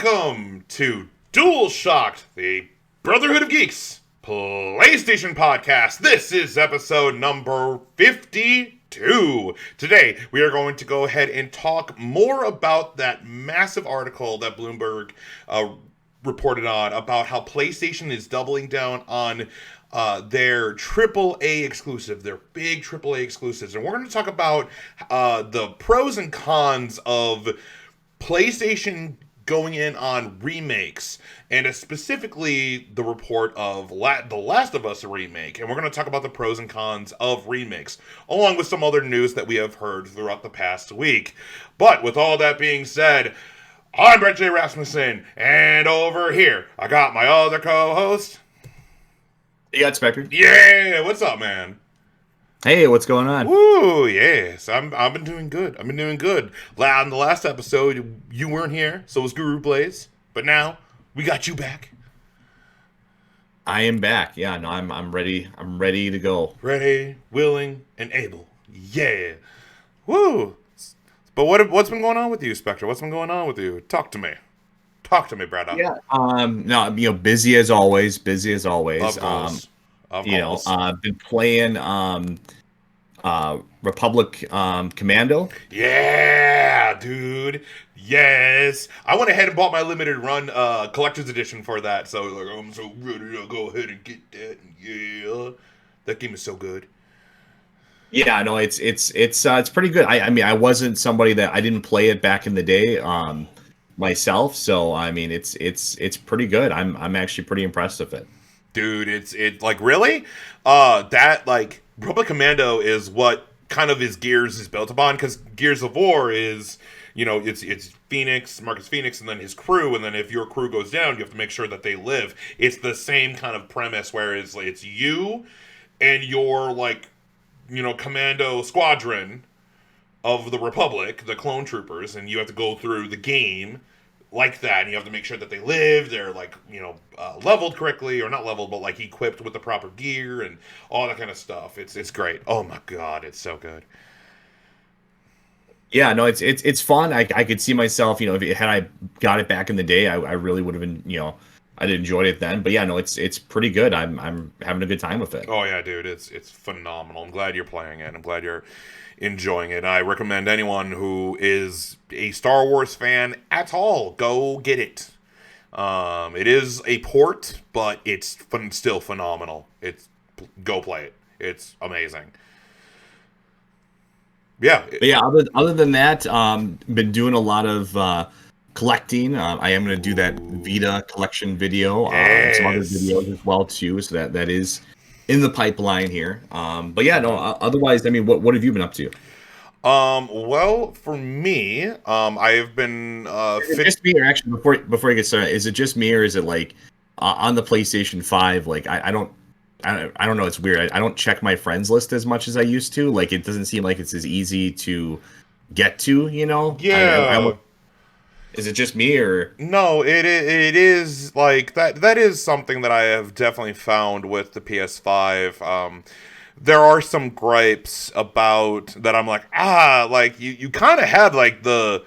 Welcome to Dualshock'd, the Brotherhood of Geeks PlayStation podcast. This is episode number 52. Today, we are going to go ahead and talk more about that massive article that Bloomberg reported on about how PlayStation is doubling down on their AAA exclusive, their big AAA exclusives. And we're going to talk about the pros and cons of PlayStation going in on remakes, and specifically the report of The Last of Us remake. And we're going to talk about the pros and cons of remakes, along with some other news that we have heard throughout the past week. But with all that being said, I'm Brett J. Rasmussen, and over here, I got my other co-host. You got Spectre? Yeah, what's up, man? Hey, what's going on? Woo, yes. I've been doing good. On the last episode, you weren't here, so was Guru Blaze. But now, we got you back. I am back. Yeah, no, I'm ready. I'm ready to go. Ready, willing, and able. Yeah. Woo. But what's been going on with you, Spectre? What's been going on with you? Talk to me, brother. Yeah. No, busy as always. Of course. I've been playing Republic Commando. Yeah, dude. Yes. I went ahead and bought my limited run collector's edition for that. So I'm so ready to go ahead and get that. Yeah. That game is so good. Yeah, no, it's pretty good. I mean, I wasn't somebody that I didn't play it back in the day myself, so I mean, it's pretty good. I'm actually pretty impressed with it. Dude, it's like really? That like Republic Commando is what kind of his Gears is built upon, because Gears of War is, it's Phoenix, Marcus Phoenix, and then his crew, and then if your crew goes down, you have to make sure that they live. It's the same kind of premise, where it's you and your commando squadron of the Republic, the clone troopers, and you have to go through the game like that, and you have to make sure that they live, they're leveled correctly, or not leveled, but equipped with the proper gear and all that kind of stuff. It's great. Oh my god, it's so good. Yeah, no, it's fun. I could see myself, had I got it back in the day, I really would have been, I'd enjoyed it then. But yeah, no, it's pretty good. I'm having a good time with it. Oh yeah, dude, it's phenomenal. I'm glad you're playing it. I'm glad you're enjoying it. I recommend anyone who is a Star Wars fan at all, go get it. It is a port, but it's still phenomenal. Go play it. It's amazing. Yeah. But yeah, other than that, been doing a lot of collecting. I am going to do that Vita collection video, some other videos as well too. So that is in the pipeline here. But yeah, no. Otherwise, I mean, what have you been up to? Well, for me, I have been. Is it just me, or actually, before I get started, is it just me, or is it on the PlayStation 5? I don't know. It's weird. I don't check my friends list as much as I used to. It doesn't seem like it's as easy to get to. Yeah. Is it just me, or no? It is that. That is something that I have definitely found with the PS5. There are some gripes about that. I'm you kind of had the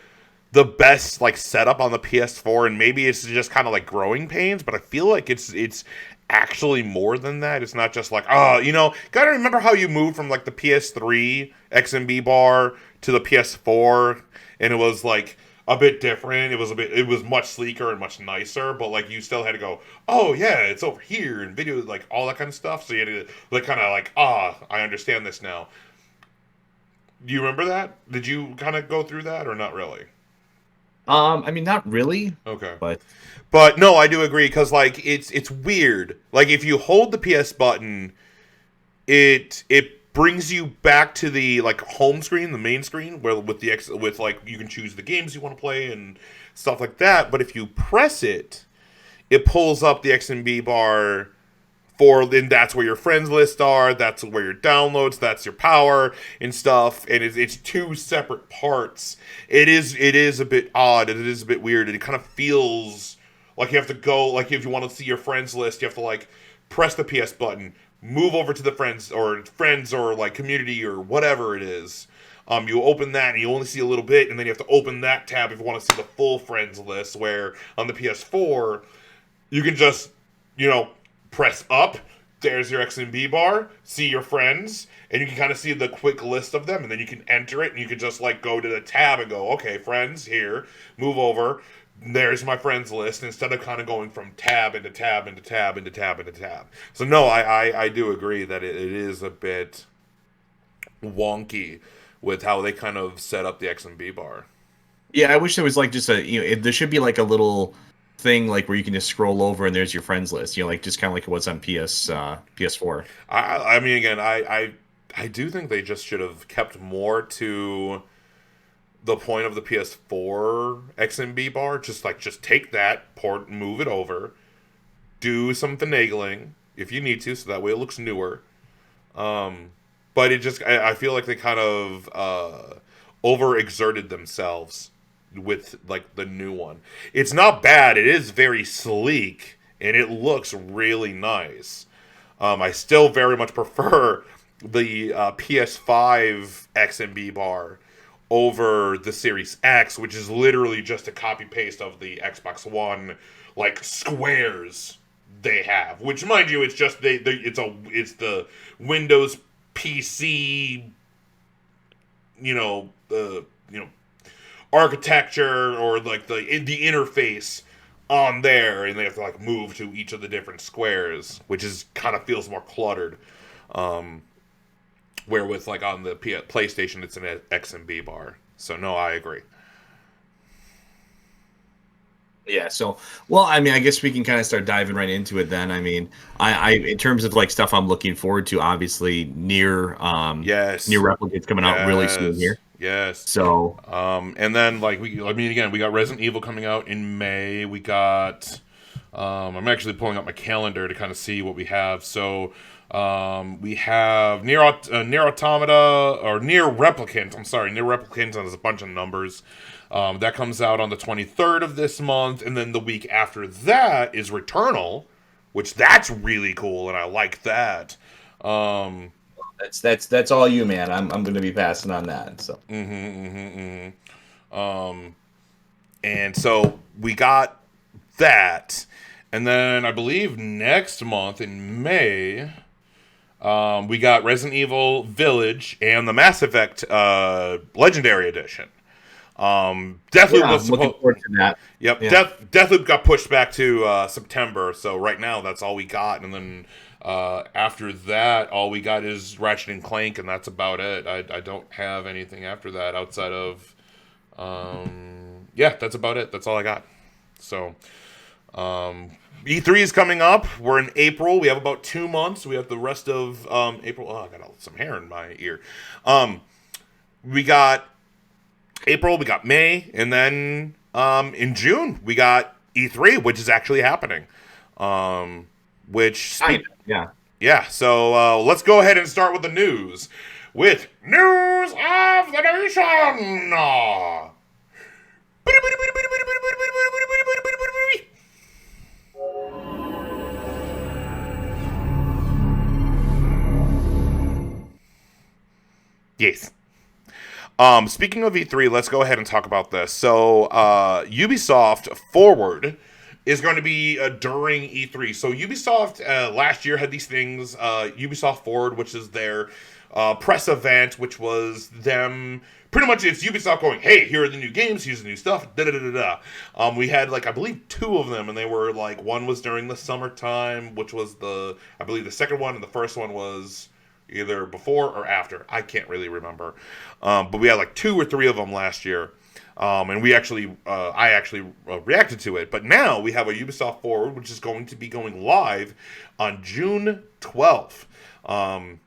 best setup on the PS4, and maybe it's just kind of growing pains. But I feel like it's actually more than that. It's not just gotta remember how you moved from the PS3 XMB bar to the PS4, and it was a bit different. It was much sleeker and much nicer, but you still had to go, oh yeah, it's over here, and video, all that kind of stuff. So you had to I understand this now. Do you remember that? Did you kind of go through that, or not really? I mean, not really. Okay. But no, I do agree, because it's weird. If you hold the PS button, it brings you back to the home screen, the main screen, where you can choose the games you want to play and stuff like that. But if you press it, it pulls up the XMB bar then that's where your friends list are, that's where your downloads, that's your power and stuff, and it's two separate parts. It is a bit odd, and it is a bit weird, and it kind of feels like you have to go, if you want to see your friends list, you have to press the PS button, move over to the friends or community or whatever it is, You open that and you only see a little bit, and then you have to open that tab if you want to see the full friends list, where on the PS4, you can just, press up, there's your XMB bar, see your friends, and you can kind of see the quick list of them, and then you can enter it, and you can just, go to the tab and go, okay, friends, here, move over, there's my friends list, instead of kind of going from tab into tab into tab into tab into tab. So, no, I do agree that it is a bit wonky with how they kind of set up the XMB bar. Yeah, I wish there was just there should be a little thing where you can just scroll over and there's your friends list. Just kind of like it was on PS4. I mean, again, I do think they just should have kept more to the point of the PS4 XMB bar. Just take that port, move it over, do some finagling if you need to, so that way it looks newer. But it just, I feel like they kind of overexerted themselves with the new one. It's not bad. It is very sleek and it looks really nice. I still very much prefer the PS5 XMB bar over the Series X, which is literally just a copy paste of the Xbox One squares they have. Which, mind you, it's just it's the Windows PC, architecture, or the interface on there, and they have to move to each of the different squares, which is kind of feels more cluttered. Where with on the PlayStation, it's an XMB bar. So no, I agree. Yeah, so, well, I mean, I guess we can kind of start diving right into it then. I mean, I in terms of stuff I'm looking forward to, obviously, Nier Replicate's coming out really soon here. Yes. So, and then we got Resident Evil coming out in May. We got, I'm actually pulling up my calendar to kind of see what we have. So, we have Nier Automata, or Nier Replicant. I'm sorry, Nier Replicant has a bunch of numbers. That comes out on the 23rd of this month, and then the week after that is Returnal, which that's really cool, and I like that. That's all you, man. I'm going to be passing on that. So. And so we got that, and then I believe next month in May, we got Resident Evil Village and the Mass Effect Legendary Edition. Deathloop was looking forward to that. Yep, yeah. Deathloop got pushed back to September, so right now that's all we got, and then after that, all we got is Ratchet and Clank, and that's about it. I don't have anything after that outside of, that's about it. That's all I got. So, E3 is coming up. We're in April. We have about 2 months. We have the rest of April. Oh, I got some hair in my ear. We got April, we got May, and then in June we got E3, which is actually happening. So let's go ahead and start with the news. With News of the Nation. Yes. Speaking of E3, let's go ahead and talk about this. So, Ubisoft Forward is going to be during E3. So, Ubisoft last year had these things, Ubisoft Forward, which is their press event, which was them. Pretty much, it's Ubisoft going, hey, here are the new games, here's the new stuff, da-da-da-da-da. We had, I believe 2 of them, and they were, one was during the summertime, which was I believe the second one, and the first one was either before or after. I can't really remember. But we had 2 or 3 of them last year. And I actually reacted to it. But now we have a Ubisoft Forward, which is going to be going live on June 12th. And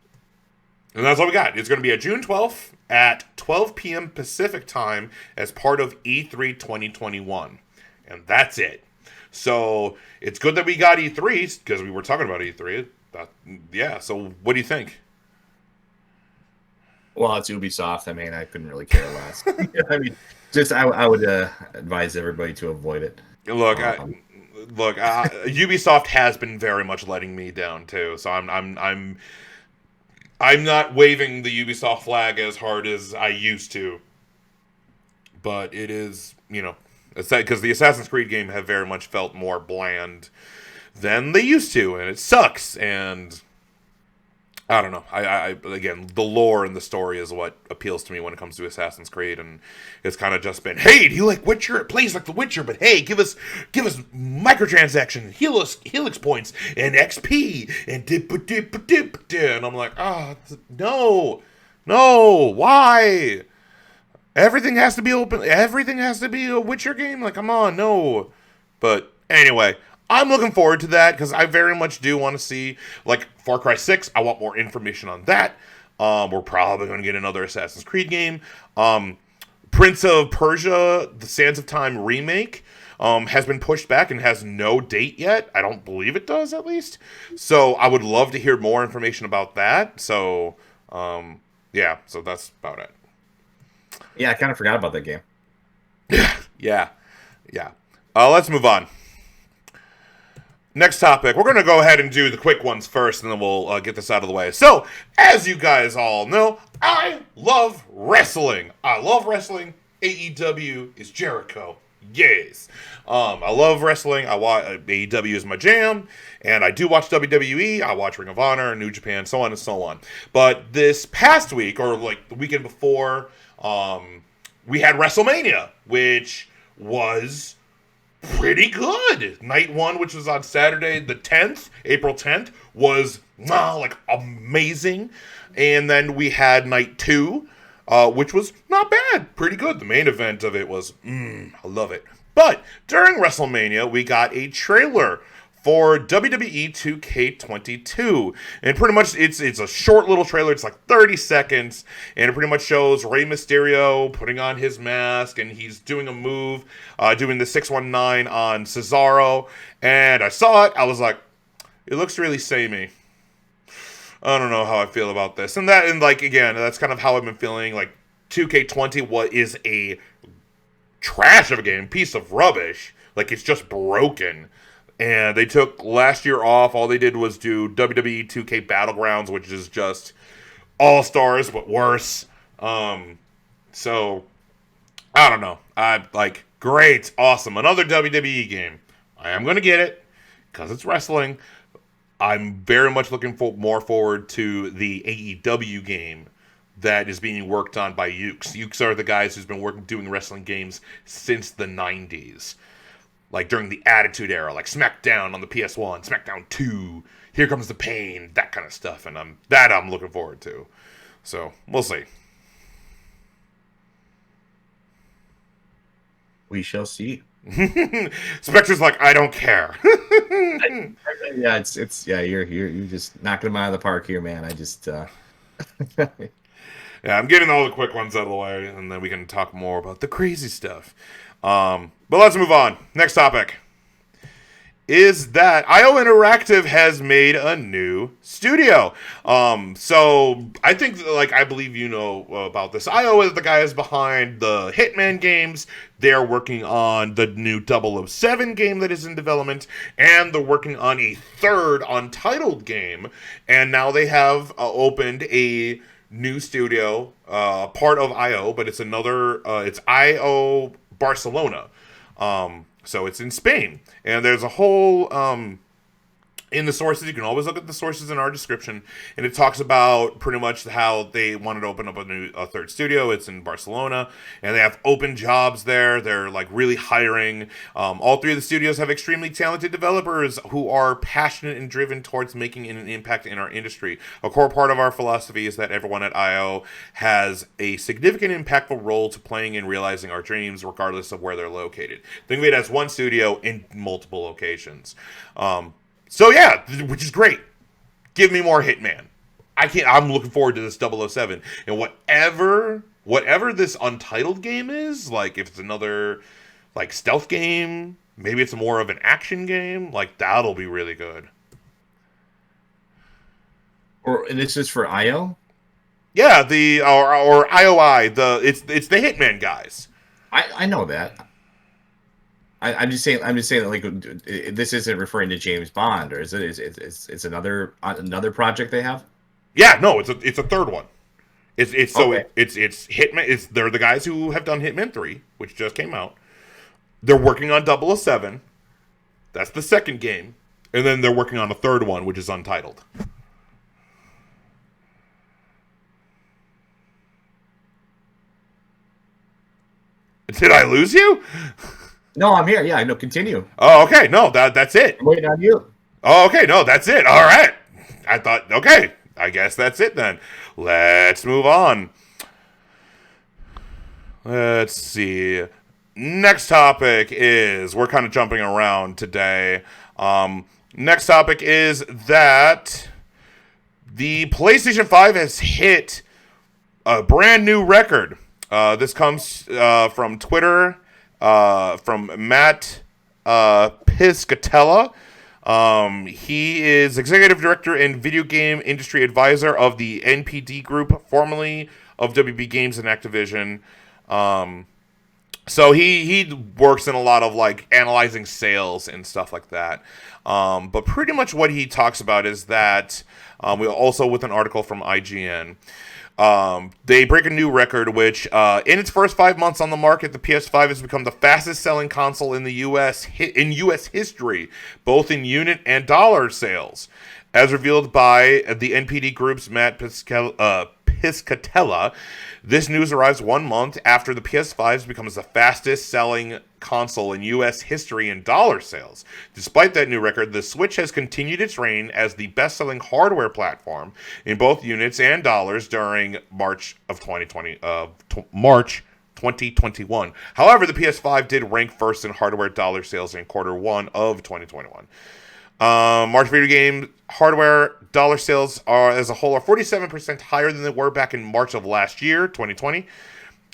that's all we got. It's going to be at June 12th at 12 p.m. Pacific time as part of E3 2021. And that's it. So it's good that we got E3 because we were talking about E3. So what do you think? Well, it's Ubisoft. I mean, I couldn't really care less. I mean, I would advise everybody to avoid it. Look, Ubisoft has been very much letting me down too. So I'm I'm not waving the Ubisoft flag as hard as I used to, but it is, it's that because the Assassin's Creed game have very much felt more bland than they used to, and it sucks. And I don't know. I again, the lore and the story is what appeals to me when it comes to Assassin's Creed, and it's kind of just been, hey, do you like Witcher? It plays like The Witcher, but hey, give us microtransaction, helix points, and XP, and dip, and I'm like, no, why? Everything has to be open. Everything has to be a Witcher game. Like, come on, no. But anyway, I'm looking forward to that because I very much do want to see, like, Far Cry 6. I want more information on that. We're probably going to get another Assassin's Creed game. Prince of Persia: The Sands of Time remake has been pushed back and has no date yet. I don't believe it does, at least. So I would love to hear more information about that. So, yeah, so that's about it. Yeah, I kind of forgot about that game. Yeah. Let's move on. Next topic. We're going to go ahead and do the quick ones first, and then we'll get this out of the way. So, as you guys all know, I love wrestling. AEW is Jericho. Yes. I love wrestling. I watch AEW is my jam, and I do watch WWE. I watch Ring of Honor, New Japan, so on and so on. But this past week, or like the weekend before, we had WrestleMania, which was pretty good. Night 1, which was on Saturday the 10th, April 10th, was amazing. And then we had night 2, which was not bad, pretty good. The main event of it was, I love it. But during WrestleMania, we got a trailer for WWE 2K22. And pretty much it's a short little trailer. It's like 30 seconds. And it pretty much shows Rey Mysterio putting on his mask. And he's doing a move, doing the 619 on Cesaro. And I saw it. I was like, it looks really samey. I don't know how I feel about this. And again, that's kind of how I've been feeling. Like, 2K20 is a trash of a game, piece of rubbish. Like, it's just broken. And they took last year off. All they did was do WWE 2K Battlegrounds, which is just All-Stars, but worse. So, I don't know. Great, awesome. Another WWE game. I am going to get it, because it's wrestling. I'm very much looking more forward to the AEW game that is being worked on by Ukes. Ukes are the guys who's been doing wrestling games since the 90s. Like during the Attitude Era, like SmackDown on the PS1, SmackDown 2, Here Comes the Pain, that kind of stuff. And I'm looking forward to. So, we'll see. We shall see. Spectre's like, I don't care. Yeah, you're just knocking them out of the park here, man. Yeah, I'm getting all the quick ones out of the way, and then we can talk more about the crazy stuff. But let's move on. Next topic is that IO Interactive has made a new studio. So I think, I believe you know about this. IO is the guys behind the Hitman games. They're working on the new 007 game that is in development, and they're working on a third untitled game. And now they have opened a new studio, part of IO, but it's it's IO Barcelona. So it's in Spain, and there's a whole, in the sources, you can always look at the sources in our description, and it talks about pretty much how they wanted to open up a third studio. It's in Barcelona, and they have open jobs there. They're really hiring. All 3 of the studios have extremely talented developers who are passionate and driven towards making an impact in our industry. A core part of our philosophy is that everyone at IO has a significant impactful role to playing in realizing our dreams, regardless of where they're located. Think of it as one studio in multiple locations. So yeah, which is great. Give me more Hitman. I'm looking forward to this 007. And whatever this Untitled game is, if it's another stealth game, maybe it's more of an action game, that'll be really good. And it's just for IO? Yeah, or IOI, it's the Hitman guys. I know that. I'm just saying that this isn't referring to James Bond, or is it? It's another project they have. Yeah, no, it's a third one. It's so Okay. it's Hitman. They're the guys who have done Hitman 3, which just came out. They're working on 007. That's the second game, and then they're working on a third one, which is untitled. Did I lose you? No, I'm here. Yeah, no, continue. Oh, okay. No, that's it. I'm waiting on you. Oh, okay. No, that's it. All right. I thought, okay, I guess that's it then. Let's move on. Let's see. Next topic is, we're kind of jumping around today. Next topic is that the PlayStation 5 has hit a brand new record. This comes from Twitter, from Matt Piscatella. He is executive director and video game industry advisor of the NPD Group, formerly of WB Games and Activision. So he works in a lot of like analyzing sales and stuff like that. But pretty much what he talks about is that we also with an article from IGN. They break a new record, which in its first 5 months on the market, the PS5 has become the fastest selling console in the U.S. history, both in unit and dollar sales, as revealed by the NPD Group's Matt Piscatella. This news arrives 1 month after the PS5 becomes the fastest selling console in U.S. history in dollar sales. Despite that new record, the Switch has continued its reign as the best-selling hardware platform in both units and dollars during March 2021. However, the PS5 did rank first in hardware dollar sales in Q1 of 2021. March video game hardware dollar sales as a whole are 47% higher than they were back in March of last year, 2020,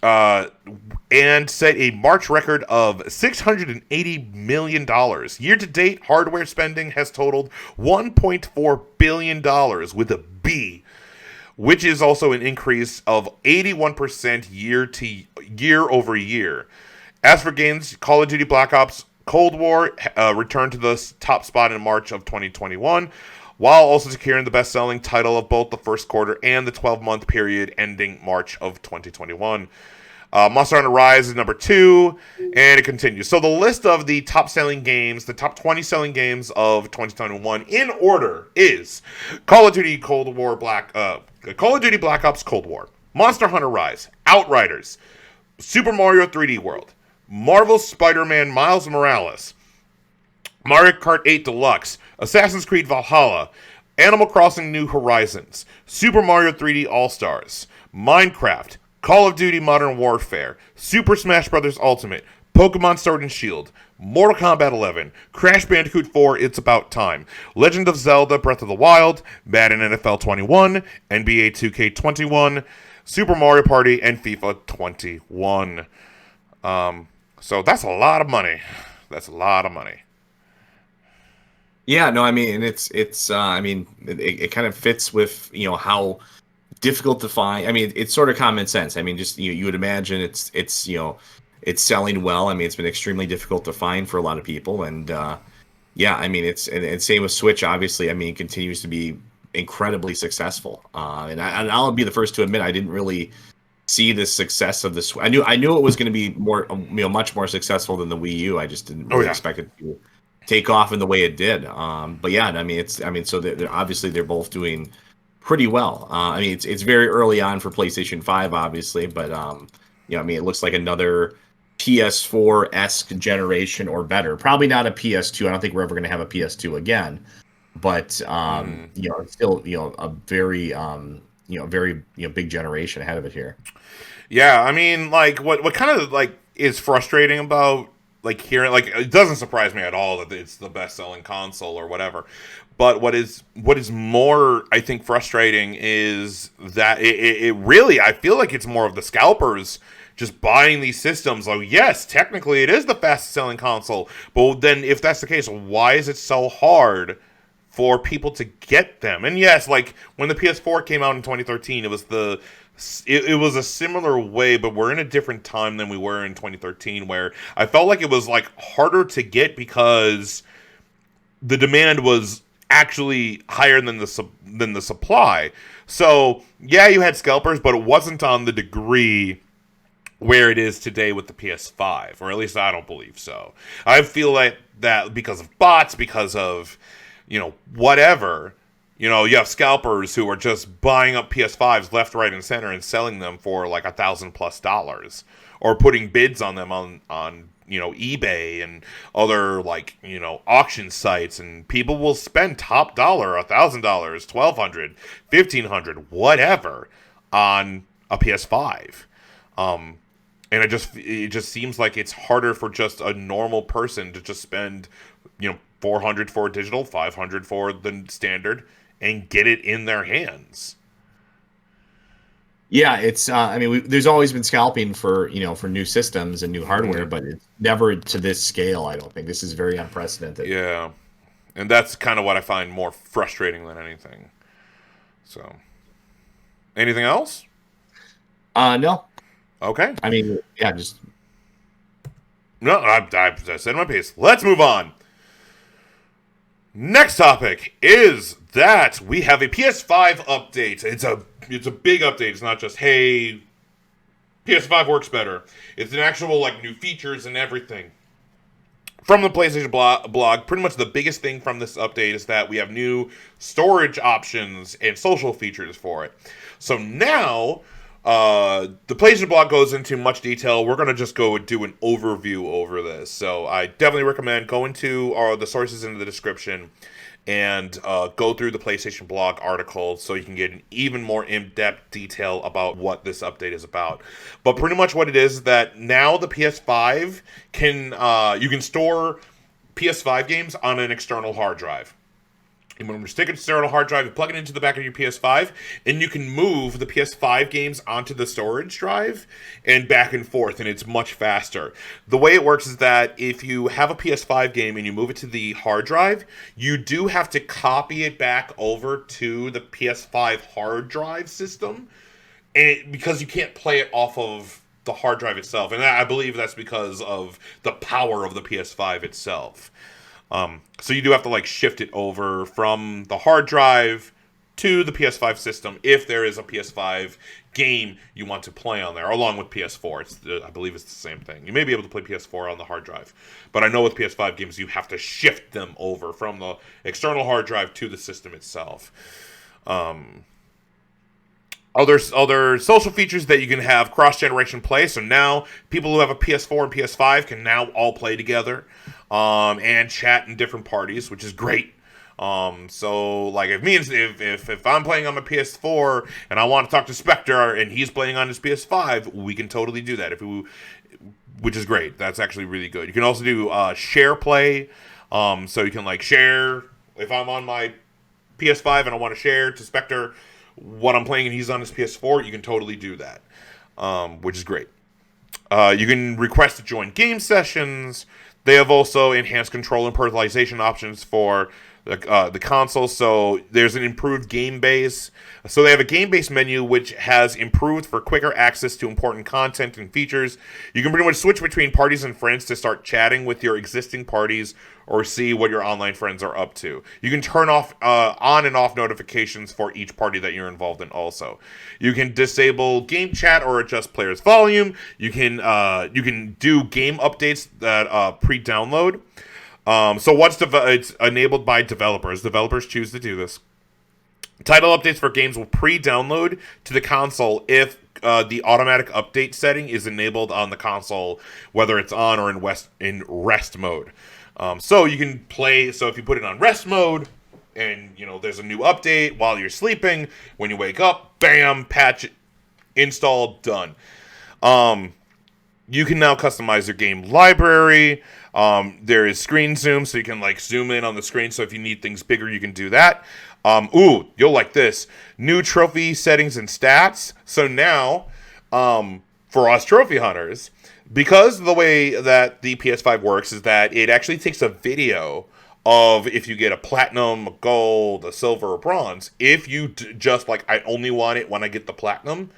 and set a March record of $680 million. Year-to-date, hardware spending has totaled $1.4 billion with a B, which is also an increase of 81% year over year. As for games, Call of Duty Black Ops Cold War returned to the top spot in March of 2021, while also securing the best-selling title of both the first quarter and the 12-month period ending March of 2021. Monster Hunter Rise is number 2, and it continues. So the list of the top-selling games, the top 20 selling games of 2021 in order is Call of Duty Black Ops Cold War, Monster Hunter Rise, Outriders, Super Mario 3D World, Marvel's Spider-Man Miles Morales, Mario Kart 8 Deluxe, Assassin's Creed Valhalla, Animal Crossing New Horizons, Super Mario 3D All-Stars, Minecraft, Call of Duty Modern Warfare, Super Smash Bros. Ultimate, Pokemon Sword and Shield, Mortal Kombat 11, Crash Bandicoot 4 It's About Time, Legend of Zelda Breath of the Wild, Madden NFL 21, NBA 2K21, Super Mario Party, and FIFA 21. So that's a lot of money. That's a lot of money. Yeah, no, I mean, it's I mean, it kind of fits with, how difficult to find. I mean, it's sort of common sense. I mean, just you would imagine it's it's selling well. I mean, it's been extremely difficult to find for a lot of people, and yeah, I mean, and same with Switch. Obviously, I mean, it continues to be incredibly successful. And I'll be the first to admit I didn't really see the success of this. I knew it was going to be more, much more successful than the Wii U. I just didn't really expect it to take off in the way it did. But yeah, I mean, so they're obviously they're both doing pretty well. I mean, it's very early on for PlayStation 5, obviously, but I mean, it looks like another PS4-esque generation or better. Probably not a PS2. I don't think we're ever going to have a PS2 again. But it's still a very very big generation ahead of it here. Yeah, I mean, like what kind of like is frustrating about like hearing, like, it doesn't surprise me at all that it's the best selling console or whatever. But what is more, I think, frustrating is that it really, I feel like it's more of the scalpers just buying these systems. Like, yes, technically it is the fastest selling console, but then if that's the case, why is it so hard for people to get them? And yes, like when the PS4 came out in 2013, it was it was a similar way, but we're in a different time than we were in 2013, where I felt like it was like harder to get because the demand was actually higher than the supply. So yeah, you had scalpers, but it wasn't on the degree where it is today with the PS5, or at least I don't believe so. I feel like that because of bots, because of, whatever, you have scalpers who are just buying up PS5s left, right, and center and selling them for like $1,000+, or putting bids on them on eBay and other auction sites, and people will spend top dollar, $1,000, $1,200, $1,500, whatever, on a PS5. And it just seems like it's harder for just a normal person to just spend, $400 for a digital, $500 for the standard, and get it in their hands. Yeah, it's. There's always been scalping for new systems and new hardware, but it's never to this scale. I don't think this is very unprecedented. Yeah, and that's kind of what I find more frustrating than anything. So, anything else? No. Okay. Just... No, I said my piece. Let's move on. Next topic is that we have a PS5 update. It's a big update. It's not just, hey, PS5 works better. It's an actual, new features and everything. From the PlayStation blog, pretty much the biggest thing from this update is that we have new storage options and social features for it. So now... the PlayStation blog goes into much detail. We're going to just go and do an overview over this. So I definitely recommend going to the sources in the description and go through the PlayStation blog article so you can get an even more in-depth detail about what this update is about. But pretty much what it is that now the PS5 you can store PS5 games on an external hard drive. And when you stick an external hard drive, you plug it into the back of your PS5, and you can move the PS5 games onto the storage drive and back and forth, and it's much faster. The way it works is that if you have a PS5 game and you move it to the hard drive, you do have to copy it back over to the PS5 hard drive system, because you can't play it off of the hard drive itself. And I believe that's because of the power of the PS5 itself. So you do have to shift it over from the hard drive to the PS5 system if there is a PS5 game you want to play on there, along with PS4. I believe it's the same thing. You may be able to play PS4 on the hard drive, but I know with PS5 games you have to shift them over from the external hard drive to the system itself. Other social features that you can have cross-generation play. So now people who have a PS4 and PS5 can now all play together and chat in different parties, which is great. So if I'm playing on my PS4 and I want to talk to Spectre and he's playing on his PS5, we can totally do that which is great. That's actually really good. You can also do share play. So you can share if I'm on my PS5 and I want to share to Spectre what I'm playing and he's on his PS4, you can totally do that, which is great. You can request to join game sessions. They have also enhanced control and personalization options for the console, so there's an improved game base. So they have a game base menu which has improved for quicker access to important content and features. You can pretty much switch between parties and friends to start chatting with your existing parties or see what your online friends are up to. You can turn off on and off notifications for each party that you're involved in also. You can disable game chat or adjust players' volume. You can do game updates that pre-download. So it's enabled by developers. Developers choose to do this. Title updates for games will pre-download to the console if the automatic update setting is enabled on the console, whether it's on or in rest mode. So you can play. So if you put it on rest mode, and there's a new update while you're sleeping, when you wake up, bam, patch installed, done. You can now customize your game library. There is screen zoom, so you can zoom in on the screen. So if you need things bigger, you can do that. You'll like this. New trophy settings and stats. So now, for us trophy hunters, because the way that the PS5 works is that it actually takes a video of if you get a platinum, a gold, a silver, or bronze. If you just I only want it when I get the platinum,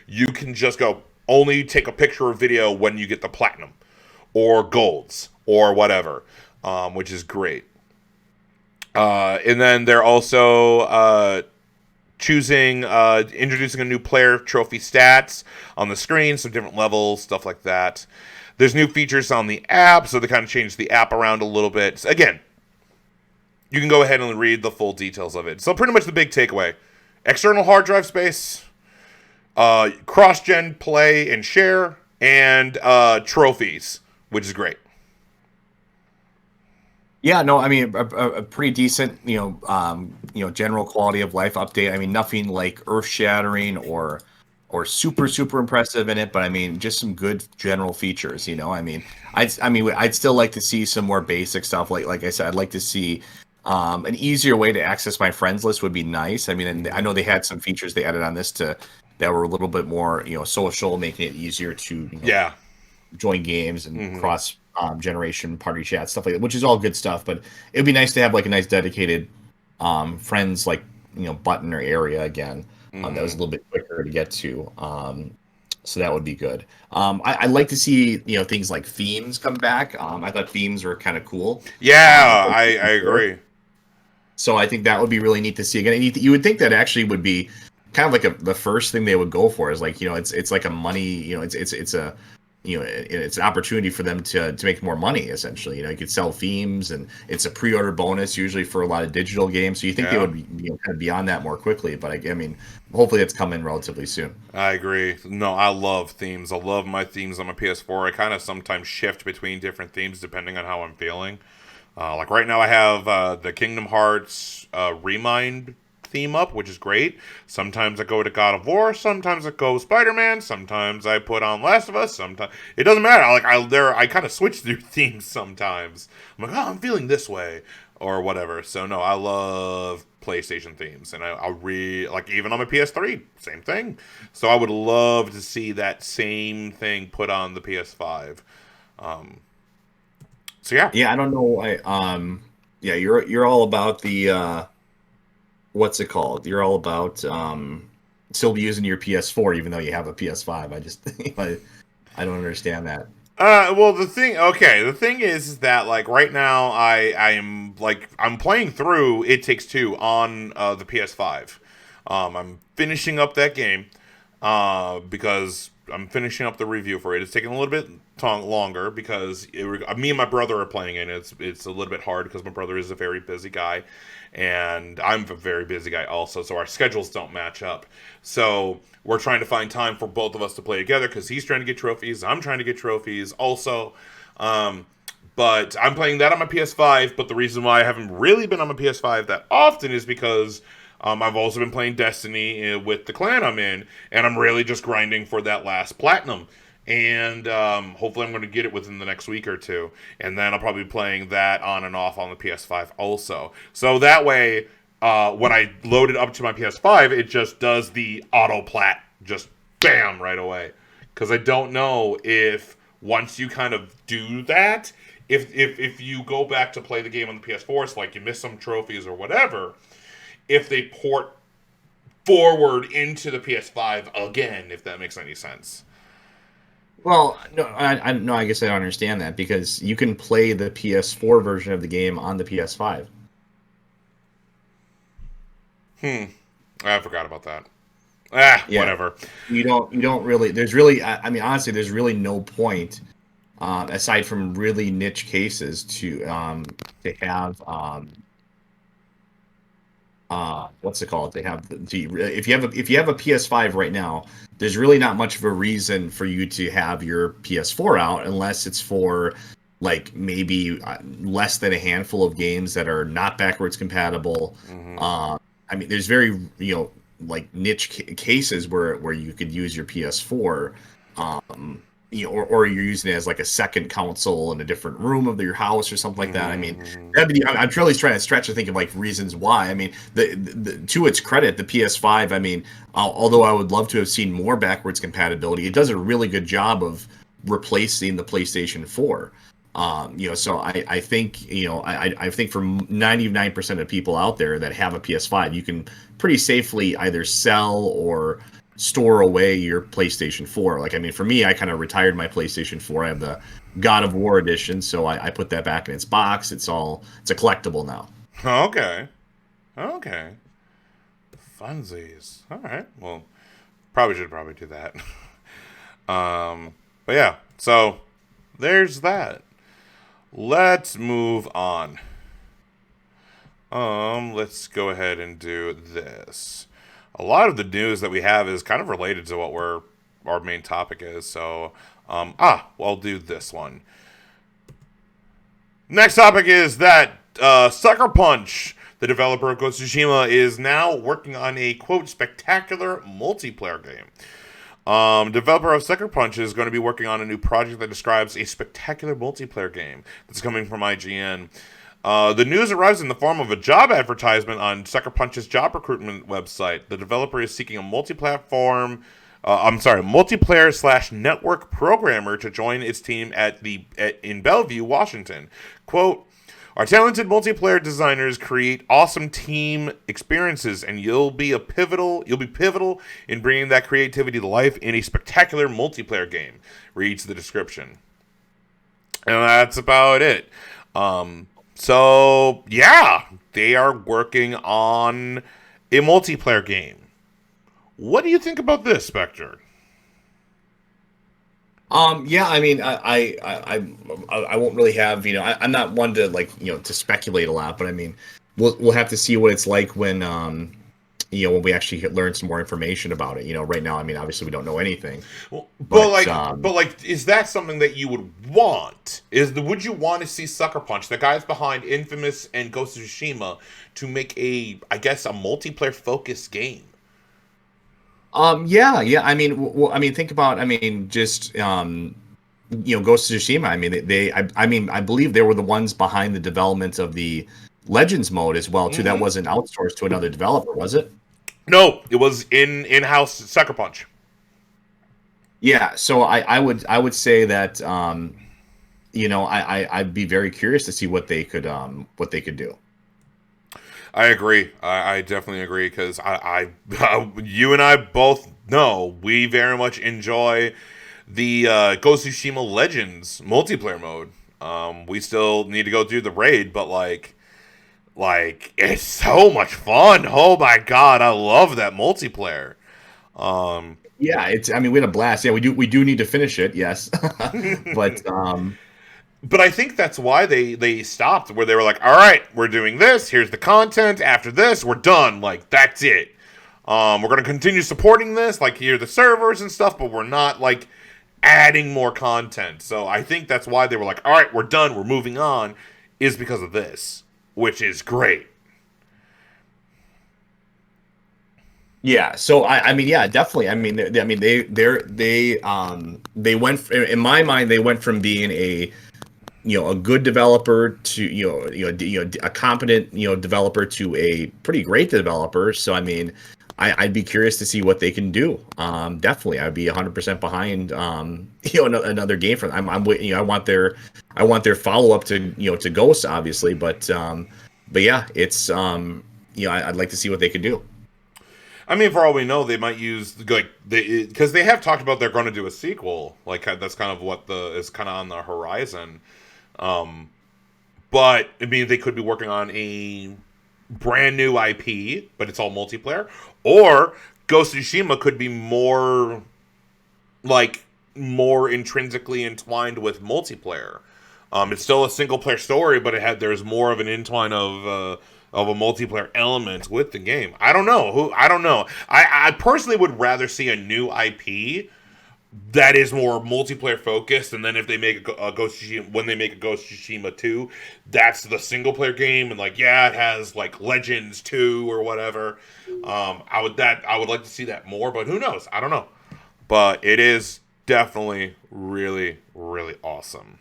you can just go only take a picture or video when you get the platinum or golds or whatever, which is great. And then they're also introducing a new player trophy stats on the screen, some different levels, stuff like that. There's new features on the app, so they kind of changed the app around a little bit. So again, you can go ahead and read the full details of it. So pretty much the big takeaway: external hard drive space, cross-gen play and share, and trophies, which is great. Yeah, no, I mean a pretty decent, general quality of life update. I mean, nothing like earth shattering or super impressive in it, but I mean, just some good general features. I'd still like to see some more basic stuff. Like I said, I'd like to see an easier way to access my friends list would be nice. I mean, and I know they had some features they added on this that were a little bit more, social, making it easier to join games and cross generation party chat, stuff like that, which is all good stuff. But it'd be nice to have like a nice dedicated friends button or area again. That was a little bit quicker to get to. So that would be good. I'd like to see things like themes come back. I thought themes were kind of cool. Yeah, I agree. So I think that would be really neat to see again. And you would think that actually would be kind of like the first thing they would go for is like, it's like a money, it's an opportunity for them to make more money, essentially. You could sell themes, and it's a pre-order bonus usually for a lot of digital games. So you think they would be kind of beyond that more quickly. But I mean, hopefully it's coming relatively soon. I agree. No, I love themes. I love my themes on my PS4. I kind of sometimes shift between different themes depending on how I'm feeling. Like right now I have the Kingdom Hearts Remind theme up, which is great. Sometimes I go to God of War, sometimes I go Spider-Man, sometimes I put on Last of Us, sometimes it doesn't matter. I kind of switch through themes sometimes. I'm like, I'm feeling this way or whatever. So no, I love PlayStation themes, and I really like, even on my PS3, same thing. So I would love to see that same thing put on the PS5. So yeah, I don't know. You're all about the what's it called? You're all about still using your PS4 even though you have a PS5. I just I don't understand that. Well, the thing is that like right now I'm playing through It Takes Two on the PS5. I'm finishing up that game because I'm finishing up the review for it. It's taking a little bit longer because me and my brother are playing it. And it's a little bit hard because my brother is a very busy guy, and I'm a very busy guy also. So our schedules don't match up. So we're trying to find time for both of us to play together because he's trying to get trophies. I'm trying to get trophies also. But I'm playing that on my PS5. But the reason why I haven't really been on my PS5 that often is because I've also been playing Destiny with the clan I'm in, and I'm really just grinding for that last platinum. And hopefully I'm going to get it within the next week or two. And then I'll probably be playing that on and off on the PS5 also. So that way, when I load it up to my PS5, it just does the auto plat, just bam, right away. Because I don't know if once you kind of do that, if you go back to play the game on the PS4, it's like you miss some trophies or whatever, if they port forward into the PS5 again, if that makes any sense. Well, no, I guess I don't understand that because you can play the PS4 version of the game on the PS5. I forgot about that. Whatever. You don't really. There's really. I mean, honestly, there's really no point, aside from really niche cases, to have what's it called? They have if you have a PS5 right now, there's really not much of a reason for you to have your PS4 out unless it's for like maybe less than a handful of games that are not backwards compatible. I mean, there's very like niche cases where you could use your PS4. Or you're using it as like a second console in a different room of your house or something like that. I mean, I'm really trying to stretch to think of like reasons why. I mean, the to its credit, the PS5. I mean, although I would love to have seen more backwards compatibility, it does a really good job of replacing the PlayStation 4. So I think I think for 99% of people out there that have a PS5, you can pretty safely either sell or store away your PlayStation 4. Like, I mean, for me, I kind of retired my PlayStation 4. I have the God of War edition, so I put that back in its box. It's a collectible now. Okay. Okay. Funsies. All right. Well, probably do that. But yeah. So there's that. Let's move on. Let's go ahead and do this. A lot of the news that we have is kind of related to what our main topic is. So, I'll do this one. Next topic is that Sucker Punch, the developer of Ghost of Tsushima, is now working on a quote spectacular multiplayer game. Developer of Sucker Punch is going to be working on a new project that describes a spectacular multiplayer game that's coming from IGN. The news arrives in the form of a job advertisement on Sucker Punch's job recruitment website. The developer is seeking a multiplayer / network programmer to join its team in Bellevue, Washington. Quote, our talented multiplayer designers create awesome team experiences, and you'll be pivotal in bringing that creativity to life in a spectacular multiplayer game, reads the description. And that's about it. So yeah, they are working on a multiplayer game. What do you think about this, Spectre? Yeah, I mean, I won't really have, I'm not one to to speculate a lot, but I mean, we'll have to see what it's like when when we actually learn some more information about it. Right now, I mean, obviously we don't know anything. Well, but is that something that you would want? Would you want to see Sucker Punch, the guys behind Infamous and Ghost of Tsushima, to make a multiplayer focused game? Yeah. I mean, think about, just Ghost of Tsushima. I mean, I believe they were the ones behind the development of the Legends mode as well too. Mm-hmm. That wasn't outsourced to another developer, was it? No, it was in-house Sucker Punch. Yeah, so I would say that I'd be very curious to see what they could do. I agree. I definitely agree because you and I both know we very much enjoy the Ghost of Tsushima Legends multiplayer mode. We still need to go do the raid, but like it's so much fun. Oh my god, I love that multiplayer. Yeah, we had a blast. Yeah, we do need to finish it. Yes, But I think that's why they stopped, where they were like, all right, we're doing this. Here's the content. After this, we're done. Like, that's it. We're going to continue supporting this, like, here are the servers and stuff, but we're not, like, adding more content. So I think that's why they were like, all right, we're done. We're moving on, is because of this, which is great. Yeah, so I mean, yeah, definitely. I mean, they went, in my mind, they went from being a good developer to a competent developer to a pretty great developer. So I mean, I'd be curious to see what they can do. Definitely, I'd be 100% behind another game for them. I want their follow up to Ghost, obviously, but yeah, it's I'd like to see what they can do. I mean, for all we know, they might use because they have talked about they're going to do a sequel. Like that's kind of what is kind of on the horizon. But I mean, they could be working on a brand new IP, but it's all multiplayer. Or Ghost of Tsushima could be more intrinsically entwined with multiplayer. It's still a single player story, but there's more of an entwine of a multiplayer element with the game. I don't know. I personally would rather see a new IP that is more multiplayer focused, and then if they make a Ghost of Tsushima, when they make a Ghost of Tsushima 2, that's the single player game, and it has Legends 2 or whatever. I would like to see that more, but who knows? I don't know. But it is definitely really, really awesome.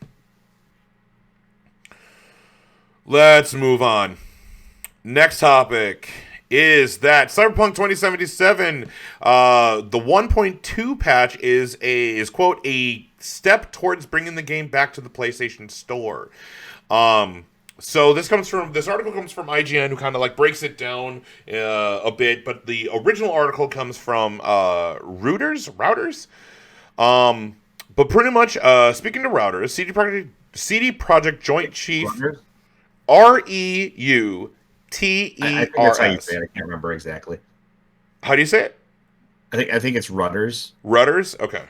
Let's move on. Next topic is that Cyberpunk 2077, the 1.2 patch is quote a step towards bringing the game back to the PlayStation Store. So this article comes from IGN, who kind of breaks it down a bit, but the original article comes from Routers. But pretty much speaking to Routers, CD Projekt Joint Chief REUTERS I think that's how you T-E-R-S. say it. I can't remember exactly. How do you say it? I think it's Rudders. Rudders? Okay.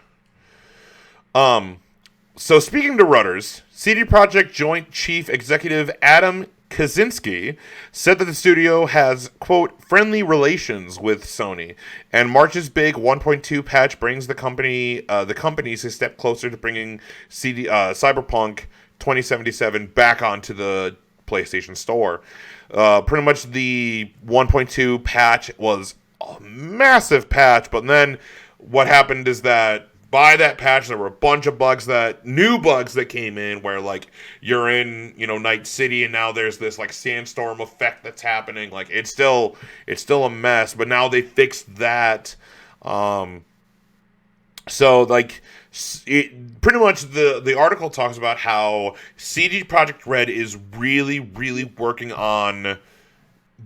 So speaking to Rudders, CD Projekt Joint Chief Executive Adam Kaczynski said that the studio has, quote, friendly relations with Sony, and March's big 1.2 patch brings the companies a step closer to bringing Cyberpunk 2077 back onto the PlayStation Store. Pretty much the 1.2 patch was a massive patch, but then what happened is that by that patch, there were a bunch of new bugs that came in where, like, you're in, Night City and now there's this, like, sandstorm effect that's happening. Like, it's still a mess, but now they fixed that. So, like, pretty much the article talks about how CD Projekt Red is really, really working on.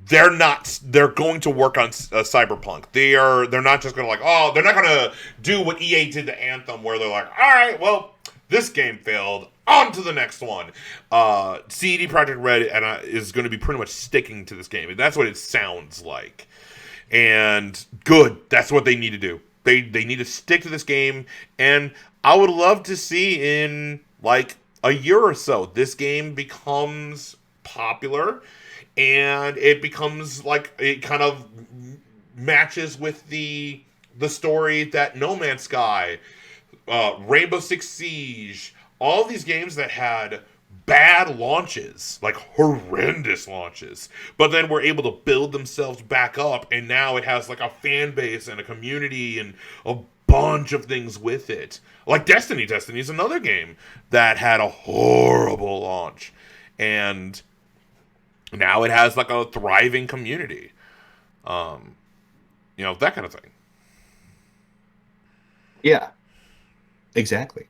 They're going to work on Cyberpunk. They're not just going to they're not going to do what EA did to Anthem, where they're like, all right, well, this game failed, on to the next one. CD Projekt Red is going to be pretty much sticking to this game. That's what it sounds like. And good, that's what they need to do. They need to stick to this game, and I would love to see in, like, a year or so, this game becomes popular, and it becomes, like, it kind of matches with the story that No Man's Sky, Rainbow Six Siege, all these games that had bad launches, like horrendous launches, but then were able to build themselves back up, and now it has, like, a fan base and a community and a bunch of things with it. Like Destiny. Destiny is another game that had a horrible launch, and now it has, like, a thriving community. That kind of thing. Yeah, exactly.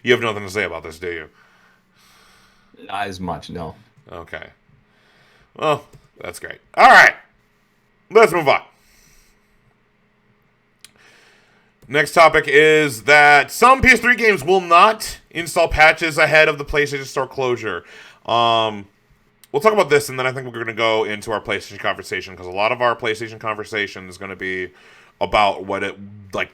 You have nothing to say about this, do you? Not as much, no. Okay. Well, that's great. All right. Let's move on. Next topic is that some PS3 games will not install patches ahead of the PlayStation Store closure. We'll talk about this, and then I think we're going to go into our PlayStation conversation, because a lot of our PlayStation conversation is going to be about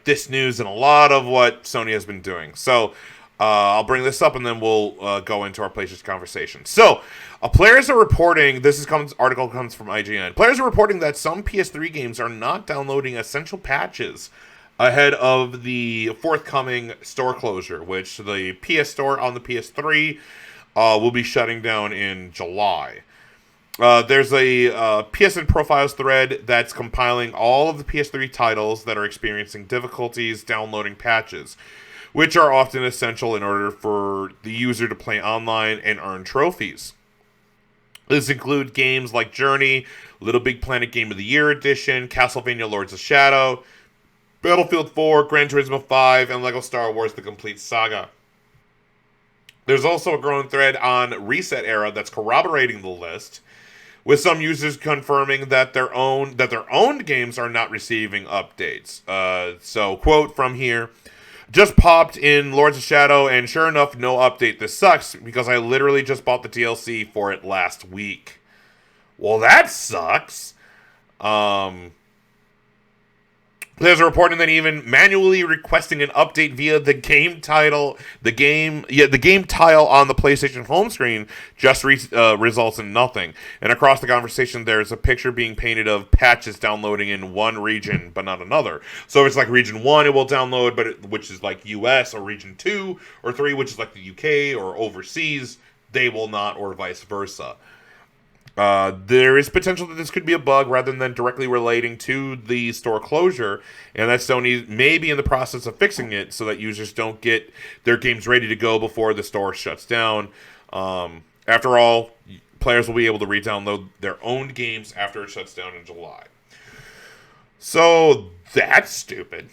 this news and a lot of what Sony has been doing. So I'll bring this up, and then we'll go into our PlayStation conversation. So players are reporting, article comes from IGN. Players are reporting that some PS3 games are not downloading essential patches ahead of the forthcoming store closure, which the PS Store on the PS3 will be shutting down in July. There's a PSN Profiles thread that's compiling all of the PS3 titles that are experiencing difficulties downloading patches, which are often essential in order for the user to play online and earn trophies. This includes games like Journey, Little Big Planet Game of the Year Edition, Castlevania Lords of Shadow, Battlefield 4, Gran Turismo 5, and LEGO Star Wars The Complete Saga. There's also a growing thread on Reset Era that's corroborating the list, with some users confirming that their own games are not receiving updates. So, quote from here, just popped in Lords of Shadow, and sure enough, no update. This sucks, because I literally just bought the DLC for it last week. Well, that sucks. Players are reporting that even manually requesting an update via the game tile on the PlayStation home screen just results in nothing. And across the conversation, there's a picture being painted of patches downloading in one region, but not another. So if it's like region 1, it will download, which is like US, or region 2 or 3, which is like the UK or overseas, they will not, or vice versa. There is potential that this could be a bug rather than directly relating to the store closure, and that Sony may be in the process of fixing it so that users don't get their games ready to go before the store shuts down. After all, players will be able to re-download their own games after it shuts down in July. So that's stupid.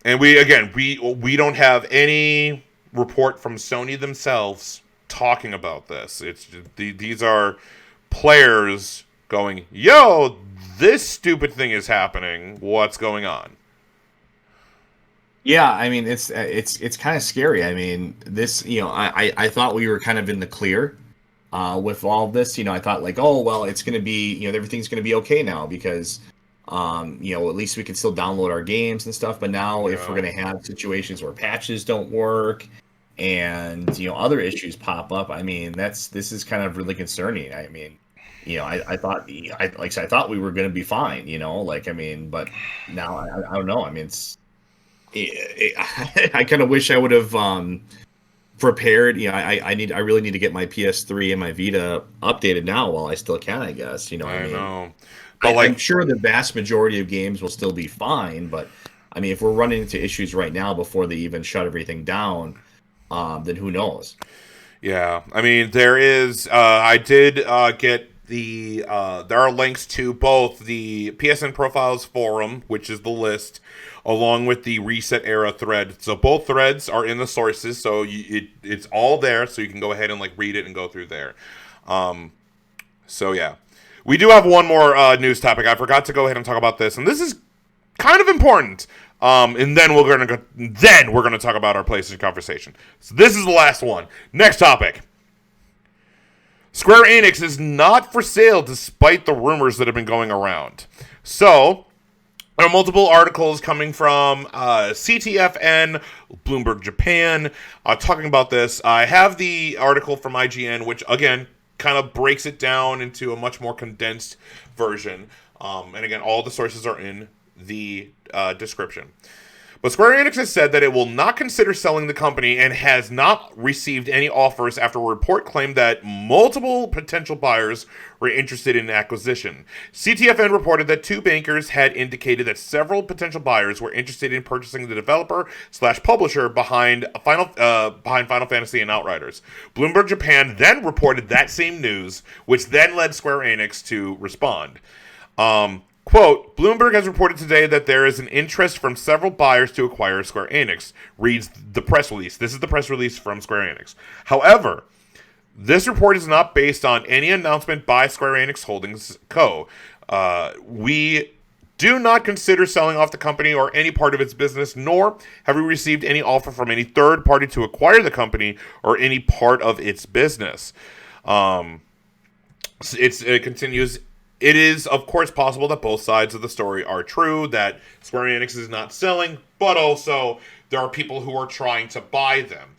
And we don't have any report from Sony themselves talking about this. These are players going, yo, this stupid thing is happening. What's going on? Yeah, I mean, it's kind of scary. I mean, this, I thought we were kind of in the clear with all of this, I thought like, oh well, it's gonna be, everything's gonna be okay now because, at least we can still download our games and stuff. But now, if we're gonna have situations where patches don't work and other issues pop up, I mean, this is kind of really concerning. I mean, I thought, like I said, I thought we were gonna be fine, but now I don't know. I mean, I kind of wish I would have prepared. I really need to get my PS3 and my Vita updated now while I still can, I guess. I mean? know. But I'm sure the vast majority of games will still be fine, but I mean, if we're running into issues right now before they even shut everything down, then who knows? Yeah, I mean, there is. I did get the. There are links to both the PSN Profiles forum, which is the list, along with the Reset Era thread. So both threads are in the sources, so it's all there, so you can go ahead and like read it and go through there. So yeah, we do have one more news topic. I forgot to go ahead and talk about this, and this is kind of important. And then we're gonna talk about our PlayStation conversation. So this is the last one. Next topic. Square Enix is not for sale despite the rumors that have been going around. So there are multiple articles coming from CTFN, Bloomberg Japan, talking about this. I have the article from IGN, which again kind of breaks it down into a much more condensed version. And again, all the sources are in the description. But Square Enix has said that it will not consider selling the company and has not received any offers after a report claimed that multiple potential buyers were interested in acquisition. CTFN reported that two bankers had indicated that several potential buyers were interested in purchasing the developer/publisher behind Final Fantasy and Outriders. Bloomberg Japan then reported that same news, which then led Square Enix to respond. Quote, Bloomberg has reported today that there is an interest from several buyers to acquire Square Enix, reads the press release. This is the press release from Square Enix. However, this report is not based on any announcement by Square Enix Holdings Co. We do not consider selling off the company or any part of its business, nor have we received any offer from any third party to acquire the company or any part of its business. It continues. It is, of course, possible that both sides of the story are true, that Square Enix is not selling, but also there are people who are trying to buy them.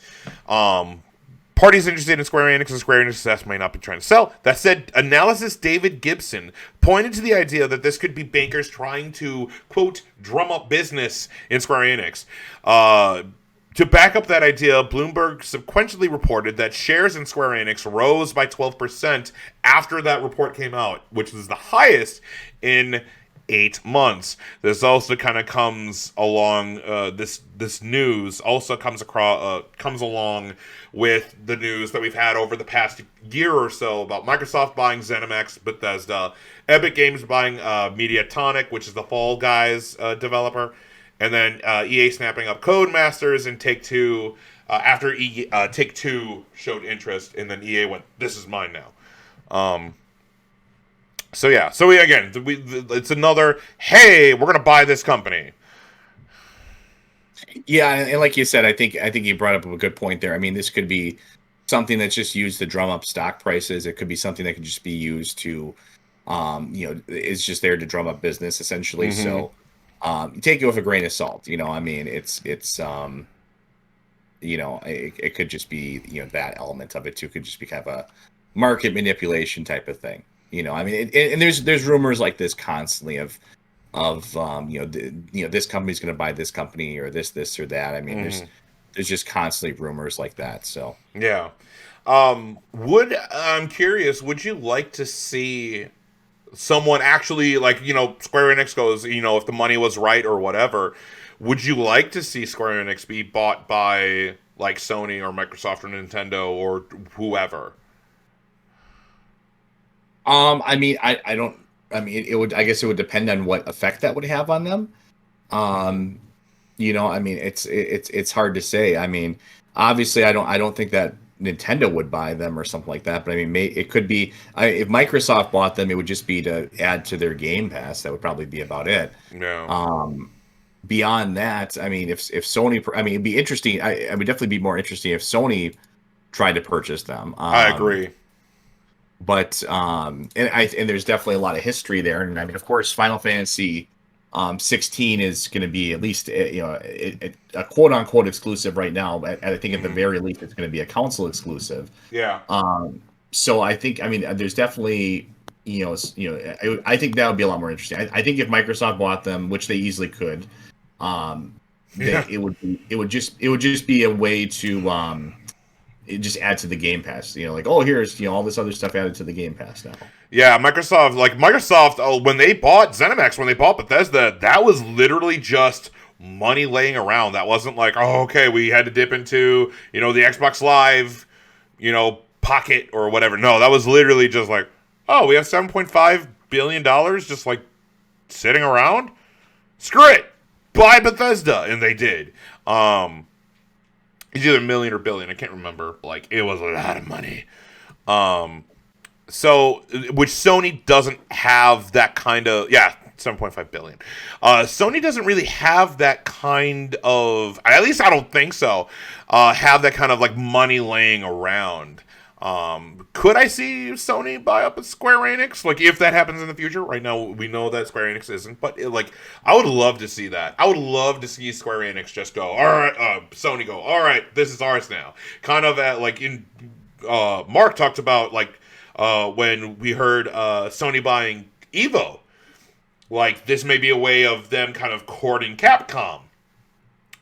Parties interested in Square Enix and Square Enix may not be trying to sell. That said, analysis David Gibson pointed to the idea that this could be bankers trying to, quote, drum up business in Square Enix. To back up that idea, Bloomberg sequentially reported that shares in Square Enix rose by 12% after that report came out, which was the highest in 8 months. This also kind of comes along. This news also comes along with the news that we've had over the past year or so about Microsoft buying ZeniMax, Bethesda, Epic Games buying Mediatonic, which is the Fall Guys developer. And then EA snapping up Codemasters and Take-Two after Take-Two showed interest, and then EA went, "This is mine now." It's another, hey, we're gonna buy this company. Yeah, and like you said, I think you brought up a good point there. I mean, this could be something that's just used to drum up stock prices. It could be something that could just be used to, it's just there to drum up business essentially. Mm-hmm. So. Take it with a grain of salt, I mean, it's it could just be, that element of it too, could just be kind of a market manipulation type of thing, I mean, and there's rumors like this constantly of this company's going to buy this company or this or that. I mean, there's just constantly rumors like that. So, yeah. I'm curious, would you like to see someone actually, like, Square Enix goes, if the money was right or whatever, would you like to see Square Enix be bought by, like, Sony or Microsoft or Nintendo or whoever? I mean, it would, I guess it would depend on what effect that would have on them. I mean, it's hard to say. I mean, obviously I don't think that Nintendo would buy them or something like that, but I mean, it could be, if Microsoft bought them, it would just be to add to their Game Pass. That would probably be about it. Yeah. Beyond that, I mean, if Sony, I mean, it'd be interesting. I would definitely be more interesting if Sony tried to purchase them. I agree. But and there's definitely a lot of history there, and I mean, of course, Final Fantasy 16 is going to be at least a quote unquote exclusive right now. I think at the very least, it's going to be a console exclusive. Yeah. So I think, I mean, there's definitely, I think that would be a lot more interesting. I think if Microsoft bought them, which they easily could, it would just be a way to it just add to the Game Pass. Like, oh, here's all this other stuff added to the Game Pass now. Yeah, Microsoft, when they bought ZeniMax, when they bought Bethesda, that was literally just money laying around. That wasn't like, oh, okay, we had to dip into, the Xbox Live, pocket or whatever. No, that was literally just like, oh, we have $7.5 billion just like sitting around. Screw it. Buy Bethesda. And they did. It's either million or billion. I can't remember. Like, it was a lot of money. So, which Sony doesn't have that kind of, 7.5 billion. Sony doesn't really have that kind of, at least I don't think so, have that kind of like money laying around. Could I see Sony buy up a Square Enix? Like, if that happens in the future? Right now, we know that Square Enix isn't, but I would love to see that. I would love to see Square Enix just go, all right, Sony go, all right, this is ours now. Kind of at, like, in, Mark talked about, like, when we heard, Sony buying Evo. Like, this may be a way of them kind of courting Capcom.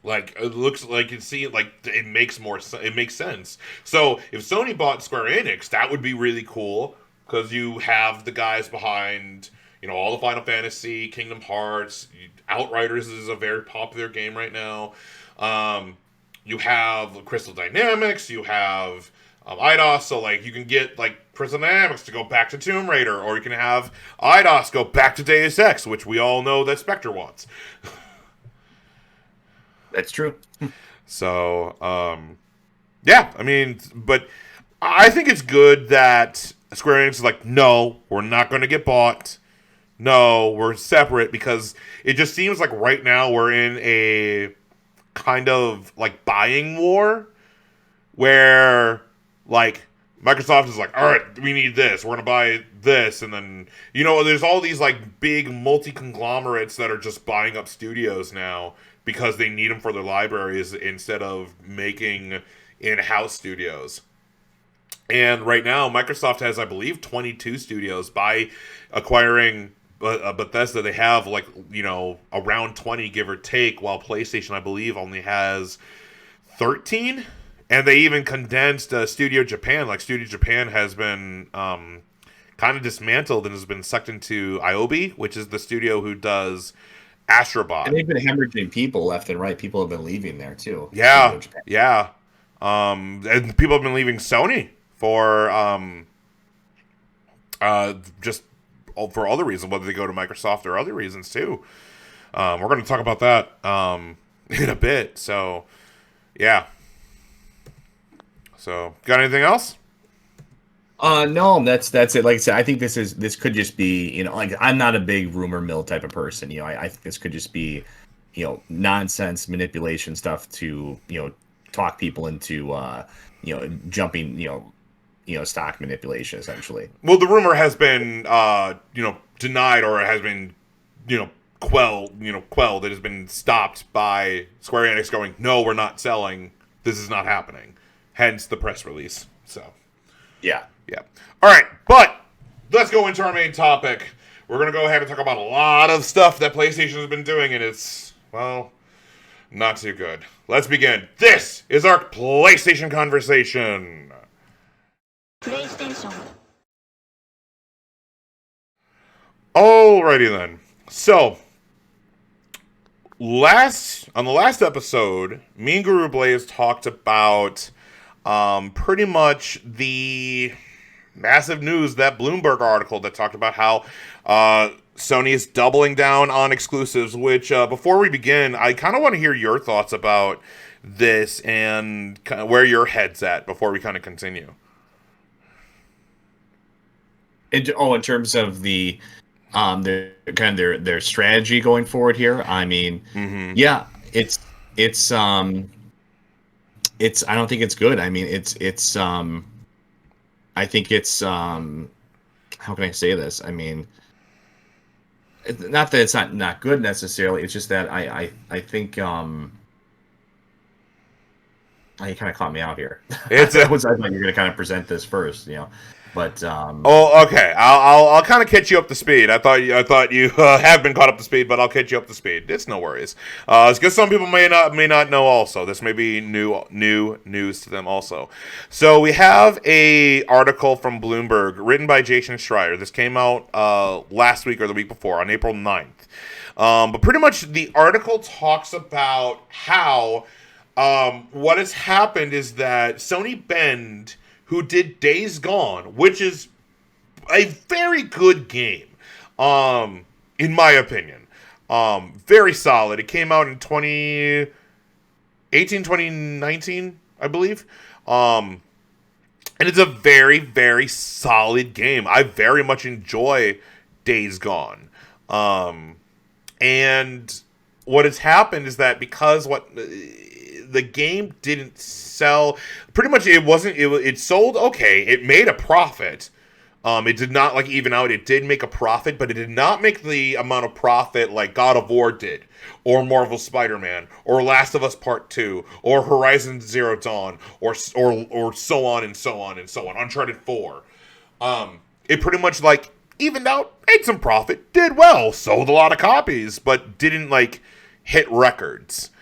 Like, it looks like it makes sense. So if Sony bought Square Enix, that would be really cool because you have the guys behind, all the Final Fantasy, Kingdom Hearts, Outriders is a very popular game right now. You have Crystal Dynamics, you have Eidos, so like you can get like Crystal Dynamics to go back to Tomb Raider, or you can have Eidos go back to Deus Ex, which we all know that Spectre wants. That's true. So, yeah, I mean, but I think it's good that Square Enix is like, no, we're not going to get bought. No, we're separate, because it just seems like right now we're in a kind of like buying war where like Microsoft is like, all right, we need this. We're going to buy this. And then, there's all these like big multi-conglomerates that are just buying up studios now because they need them for their libraries instead of making in-house studios. And right now, Microsoft has, I believe, 22 studios. By acquiring Bethesda, they have, like, around 20, give or take, while PlayStation, I believe, only has 13. And they even condensed Studio Japan. Like, Studio Japan has been kind of dismantled and has been sucked into Aobi, which is the studio who does Astrobot. And they've been hemorrhaging people left and right. People have been leaving there too. Yeah, yeah. And people have been leaving Sony for just for other reasons, whether they go to Microsoft or other reasons too. We're going to talk about that in a bit. So, yeah. So, got anything else? No, that's it. Like I said, I think this could just be, like, I'm not a big rumor mill type of person. I think this could just be, nonsense manipulation stuff to, talk people into, jumping, stock manipulation essentially. Well, the rumor has been, denied, or has been, quelled. It has been stopped by Square Enix going, no, we're not selling. This is not happening. Hence the press release. So, yeah. Yeah. All right, but let's go into our main topic. We're going to go ahead and talk about a lot of stuff that PlayStation has been doing, and it's, well, not too good. Let's begin. This is our PlayStation conversation. PlayStation. Alrighty then. So, on the last episode, me and Guru Blaze talked about pretty much the massive news, that Bloomberg article that talked about how Sony is doubling down on exclusives, which before we begin, I kind of want to hear your thoughts about this and kind of where your head's at before we kind of continue. In terms of the their kind of their strategy going forward here, I mean, yeah, it's I don't think it's good. I mean, it's I think it's how can I say this? I mean, not that it's not good necessarily. It's just that I think you kind of caught me out here. I thought you were going to kind of present this first, but Oh, okay. I'll kind of catch you up to speed. I thought you have been caught up to speed, but I'll catch you up to speed. It's no worries. It's because some people may not know. Also, this may be new news to them. Also, so we have a article from Bloomberg written by Jason Schreier. This came out last week or the week before on April 9th. But pretty much the article talks about how what has happened is that Sony Bend, who did Days Gone, which is a very good game, in my opinion. Very solid. It came out in 2019, I believe. And it's a very, very solid game. I very much enjoy Days Gone. And what has happened is that because the game didn't sell. Pretty much, it sold okay. It made a profit. It did not even out. It did make a profit, but it did not make the amount of profit like God of War did, or Marvel Spider-Man, or Last of Us Part 2, or Horizon Zero Dawn, or so on and so on and so on. Uncharted 4. It pretty much evened out, made some profit, did well, sold a lot of copies, but didn't hit records.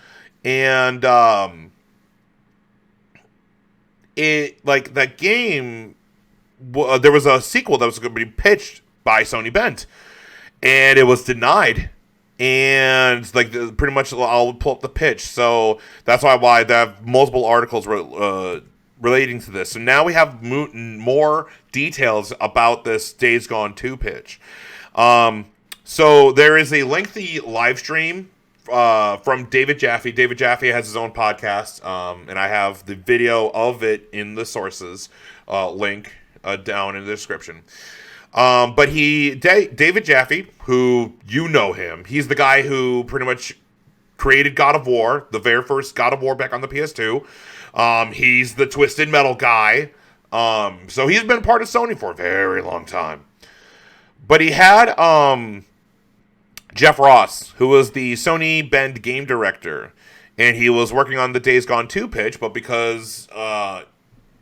And that game, there was a sequel that was going to be pitched by Sony Bent, and it was denied. And pretty much, I'll pull up the pitch. So that's why they have multiple articles relating to this. So now we have more details about this Days Gone 2 pitch. So there is a lengthy live stream from David Jaffe. David Jaffe has his own podcast, and I have the video of it in the sources link down in the description. But David Jaffe, who you know him, he's the guy who pretty much created God of War, the very first God of War back on the PS2. He's the Twisted Metal guy. So he's been part of Sony for a very long time. But he had Jeff Ross, who was the Sony Bend game director, and he was working on the Days Gone 2 pitch, but because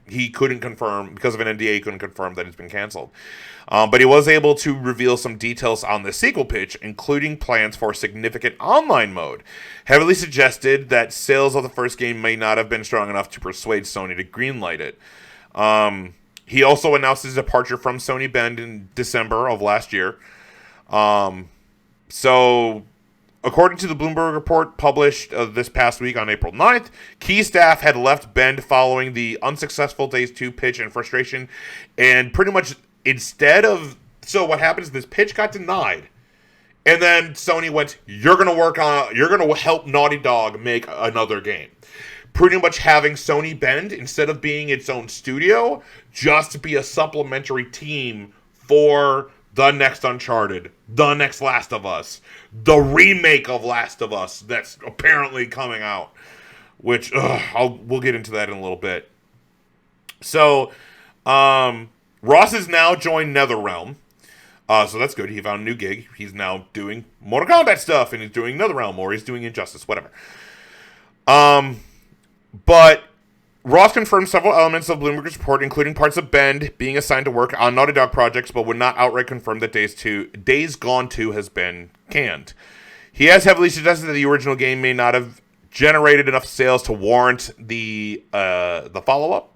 he couldn't confirm, because of an NDA, he couldn't confirm that it's been canceled. But he was able to reveal some details on the sequel pitch, including plans for a significant online mode. Heavily suggested that sales of the first game may not have been strong enough to persuade Sony to greenlight it. He also announced his departure from Sony Bend in December of last year. So, according to the Bloomberg report published this past week on April 9th, key staff had left Bend following the unsuccessful Days 2 pitch and frustration. And pretty much so what happened is this pitch got denied. And then Sony went, you're going to help Naughty Dog make another game. Pretty much having Sony Bend, instead of being its own studio, just be a supplementary team for the next Uncharted, the next Last of Us, the remake of Last of Us that's apparently coming out, which we'll get into that in a little bit. So, Ross has now joined NetherRealm, so that's good. He found a new gig. He's now doing Mortal Kombat stuff, and he's doing NetherRealm, or he's doing Injustice, whatever. But Ross confirmed several elements of Bloomberg's report, including parts of Bend being assigned to work on Naughty Dog projects, but would not outright confirm that Days Gone 2 has been canned. He has heavily suggested that the original game may not have generated enough sales to warrant the follow-up.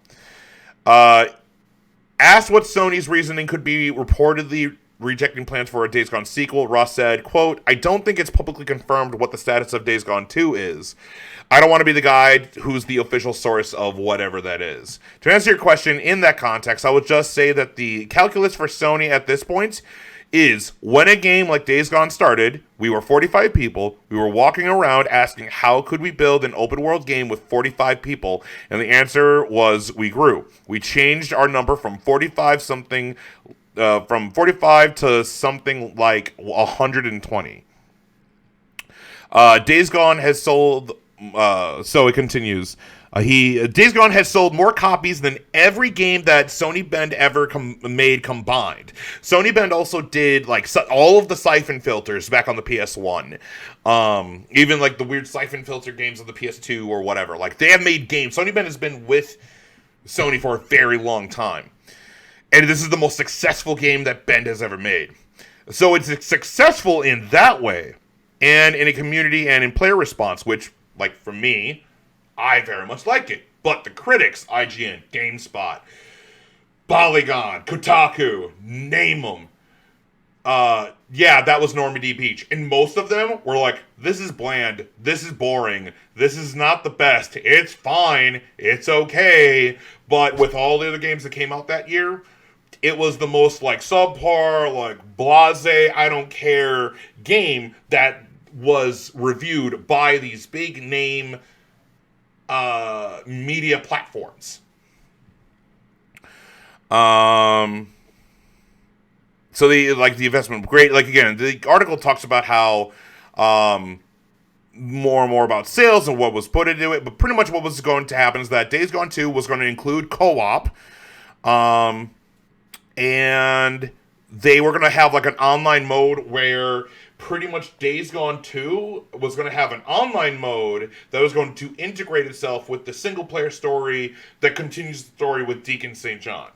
Asked what Sony's reasoning could be reportedly rejecting plans for a Days Gone sequel, Ross said, quote, I don't think it's publicly confirmed what the status of Days Gone 2 is. I don't want to be the guy who's the official source of whatever that is. To answer your question in that context, I would just say that the calculus for Sony at this point is when a game like Days Gone started, we were 45 people, we were walking around asking how could we build an open world game with 45 people, and the answer was we grew. We changed our number from 45 to something like 120. Days Gone has sold, so it continues. Days Gone has sold more copies than every game that Sony Bend ever made combined. Sony Bend also did like all of the siphon filters back on the PS1, even like the weird siphon filter games of the PS2 or whatever. Like they have made games. Sony Bend has been with Sony for a very long time, and this is the most successful game that Bend has ever made. So it's successful in that way, and in a community and in player response, which, like for me, I very much like it. But the critics, IGN, GameSpot, Polygon, Kotaku, name them. Yeah, that was Normandy Beach. And most of them were like, this is bland, this is boring, this is not the best, it's fine, it's okay. But with all the other games that came out that year, it was the most like subpar, like blase, I don't care game that was reviewed by these big name media platforms. So the investment, great. Like again, the article talks about how more and more about sales and what was put into it, but pretty much what was going to happen is that Days Gone 2 was going to include co-op, and they were going to have like an online mode where pretty much Days Gone 2 was going to have an online mode that was going to integrate itself with the single-player story that continues the story with Deacon St. John.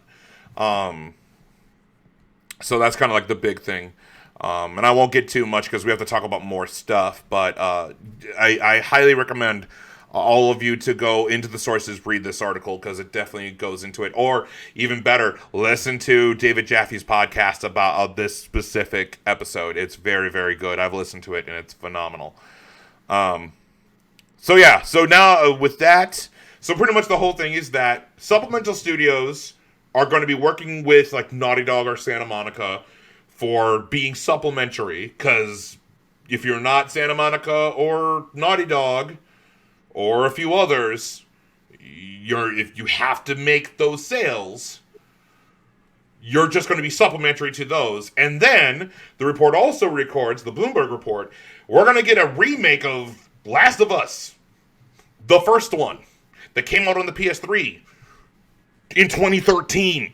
So that's kind of like the big thing. And I won't get too much because we have to talk about more stuff, but I highly recommend all of you to go into the sources, read this article, because it definitely goes into it. Or, even better, listen to David Jaffe's podcast about this specific episode. It's very, very good. I've listened to it, and it's phenomenal. So yeah, so now with that, so pretty much the whole thing is that supplemental studios are going to be working with like Naughty Dog or Santa Monica for being supplementary, because if you're not Santa Monica or Naughty Dog or a few others, if you have to make those sales, you're just going to be supplementary to those. And then the report also records, the Bloomberg report, we're going to get a remake of Last of Us, the first one that came out on the PS3 in 2013.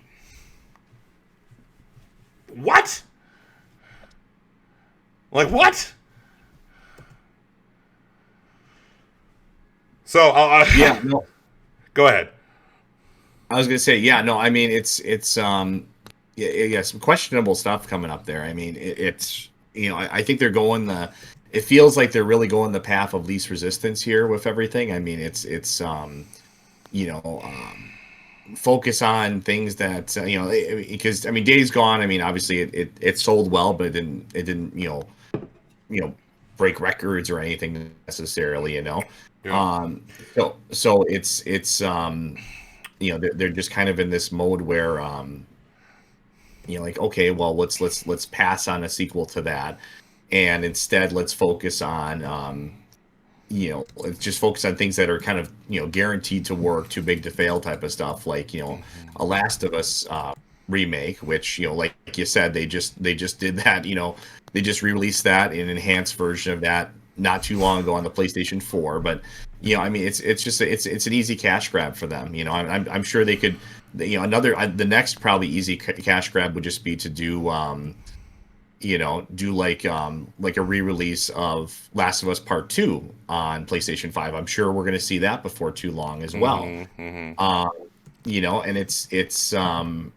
What? Like, what? So, yeah, no. Go ahead. I was gonna say, yeah, no. I mean, it's yeah, some questionable stuff coming up there. I mean, it's I think they're going it feels like they're really going the path of least resistance here with everything. I mean, it's focus on things that because I mean, Days Gone. I mean, obviously it sold well, but it didn't break records or anything necessarily. Yeah. So it's they're just kind of in this mode where like, okay, well, let's pass on a sequel to that, and instead let's focus on let's just focus on things that are kind of guaranteed to work, too big to fail type of stuff, like a Last of Us remake, which like you said, they just did that. They just re-released that in an enhanced version of that not too long ago on the PlayStation 4. But I mean, it's just it's an easy cash grab for them. I'm sure they could. The next probably easy cash grab would just be to do do like a re-release of Last of Us Part 2 on PlayStation 5. I'm sure we're going to see that before too long as well. And it's kind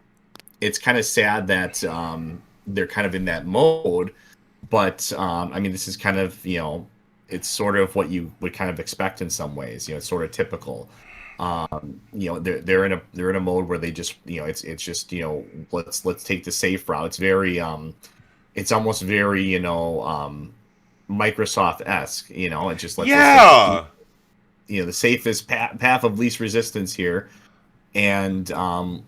of sad that they're kind of in that mode, but I mean, this is kind of it's sort of what you would kind of expect in some ways. It's sort of typical. They're in a mode where they just it's just let's take the safe route. It's very it's almost very Microsoft-esque. It just let's the safest path of least resistance here, and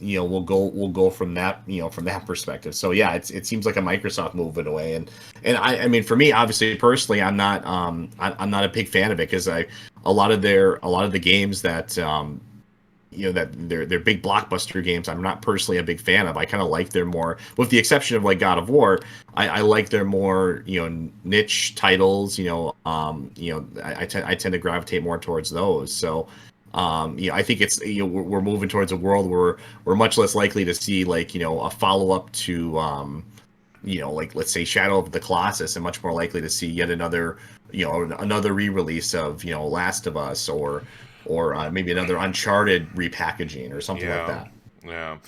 we'll go from that from that perspective. So yeah, it seems like a Microsoft move in a way, and I mean, for me, obviously, personally, I'm not a big fan of it, because a lot of the games that that they're big blockbuster games, I'm not personally a big fan of. I kind of like their more, with the exception of like God of War, I like their more niche titles. I tend to gravitate more towards those. So I think it's we're moving towards a world where we're much less likely to see like a follow up to like let's say Shadow of the Colossus, and much more likely to see yet another another re-release of Last of Us or maybe another Uncharted repackaging or something like that. Yeah.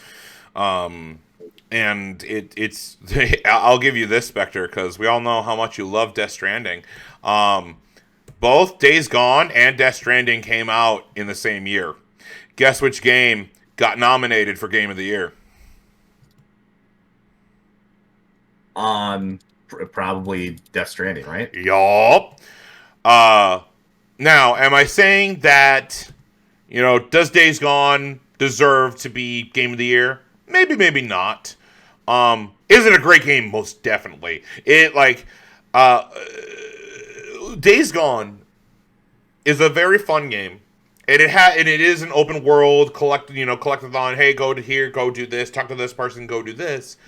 And it's I'll give you this, Spectre, because we all know how much you love Death Stranding. Both Days Gone and Death Stranding came out in the same year. Guess which game got nominated for Game of the Year? Probably Death Stranding, right? Yup. Now, am I saying that, does Days Gone deserve to be Game of the Year? Maybe, maybe not. Is it a great game? Most definitely. Days Gone is a very fun game. And it is an open world collectathon. Hey, go to here, go do this, talk to this person, go do this.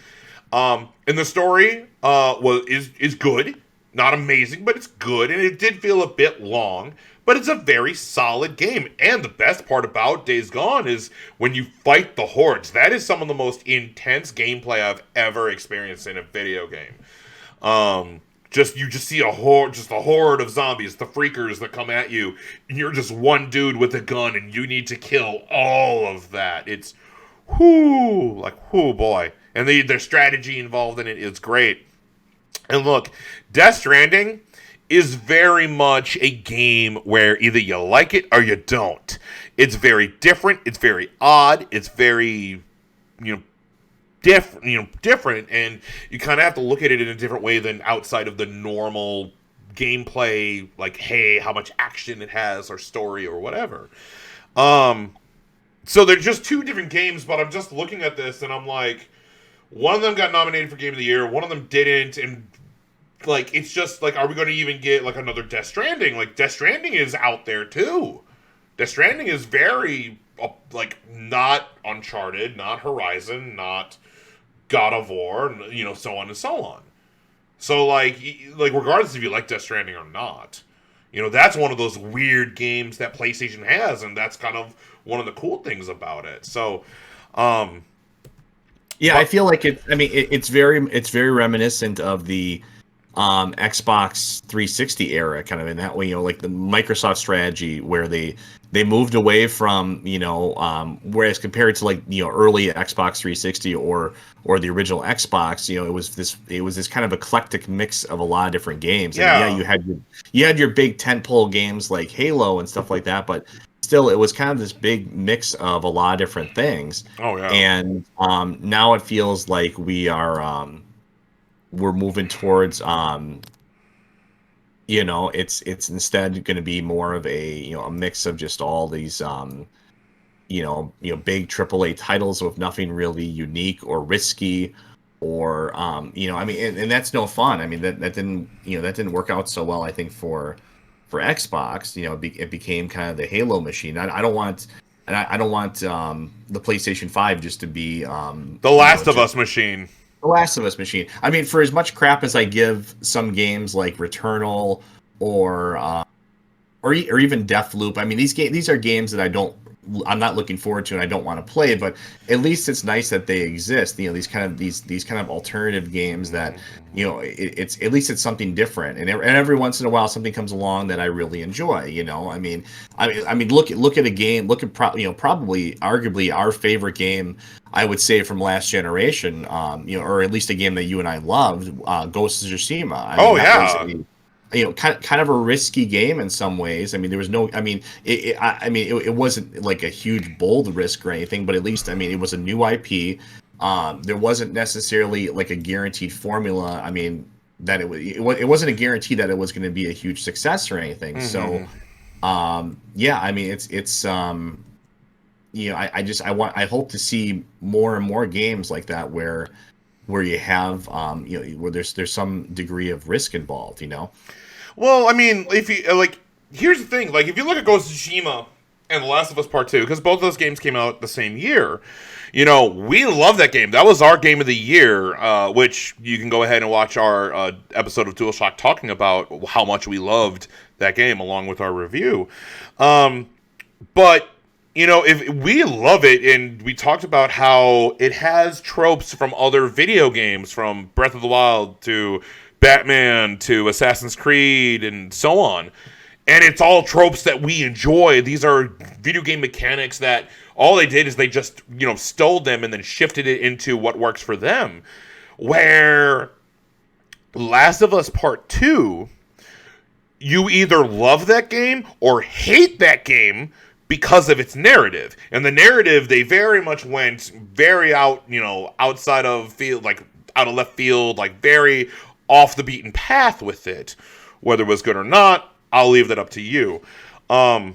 And the story is good, not amazing, but it's good, and it did feel a bit long, but it's a very solid game. And the best part about Days Gone is when you fight the hordes. That is some of the most intense gameplay I've ever experienced in a video game. You just see a horde of zombies, the freakers that come at you, and you're just one dude with a gun, and you need to kill all of that. It's whoo boy. And their strategy involved in it is great. And look, Death Stranding is very much a game where either you like it or you don't. It's very different. It's very odd. It's very, different. And you kind of have to look at it in a different way than outside of the normal gameplay, like, hey, how much action it has or story or whatever. So they're just two different games, but I'm just looking at this and I'm like, one of them got nominated for Game of the Year, one of them didn't, and like it's just like, are we going to even get like another Death Stranding? Like Death Stranding is out there too. Death Stranding is very not Uncharted, not Horizon, not God of War, so on and so on. So like regardless if you like Death Stranding or not, that's one of those weird games that PlayStation has, and that's kind of one of the cool things about it. So, I feel like it's very reminiscent of the Xbox 360 era, kind of in that way, like the Microsoft strategy where they moved away from, whereas compared to like, early Xbox 360 or the original Xbox, it was this kind of eclectic mix of a lot of different games. Yeah. And you had your big tentpole games like Halo and stuff like that, but still, it was kind of this big mix of a lot of different things. Oh yeah. And now it feels like we're moving towards it's instead going to be more of a a mix of just all these big AAA titles with nothing really unique or risky or and that's no fun. I mean that didn't work out so well, I think, for Xbox. It became kind of the Halo machine. I don't want the PlayStation 5 just to be the Last of Us machine. The Last of Us machine. I mean, for as much crap as I give some games like Returnal or even Deathloop, I mean these are games that I'm not looking forward to and I don't want to play, but at least it's nice that they exist. These kind of alternative games that it's at least it's something different, and every once in a while something comes along that I really enjoy. I mean look at a game. Look at probably arguably our favorite game, I would say, from last generation. Or at least a game that you and I loved, Ghost of Tsushima. Kind of a risky game in some ways. I mean, there was no. I mean, it wasn't like a huge bold risk or anything, but at least it was a new IP. There wasn't necessarily like a guaranteed formula. I mean, that it wasn't a guarantee that it was going to be a huge success or anything. Mm-hmm. So, I mean, it's I hope to see more and more games like that where you have where there's some degree of risk involved. Well, I mean, if you here's the thing: if you look at Ghost of Tsushima and The Last of Us Part 2, because both of those games came out the same year, we love that game. That was our game of the year, which you can go ahead and watch our episode of Dualshock'd talking about how much we loved that game along with our review. But if we love it, and we talked about how it has tropes from other video games, from Breath of the Wild to Batman to Assassin's Creed and so on. And it's all tropes that we enjoy. These are video game mechanics that all they did is they just, stole them and then shifted it into what works for them. Where Last of Us Part 2, you either love that game or hate that game because of its narrative. And the narrative, they very much went very outside of field, like out of left field, like very off the beaten path with it. Whether it was good or not, I'll leave that up to you. But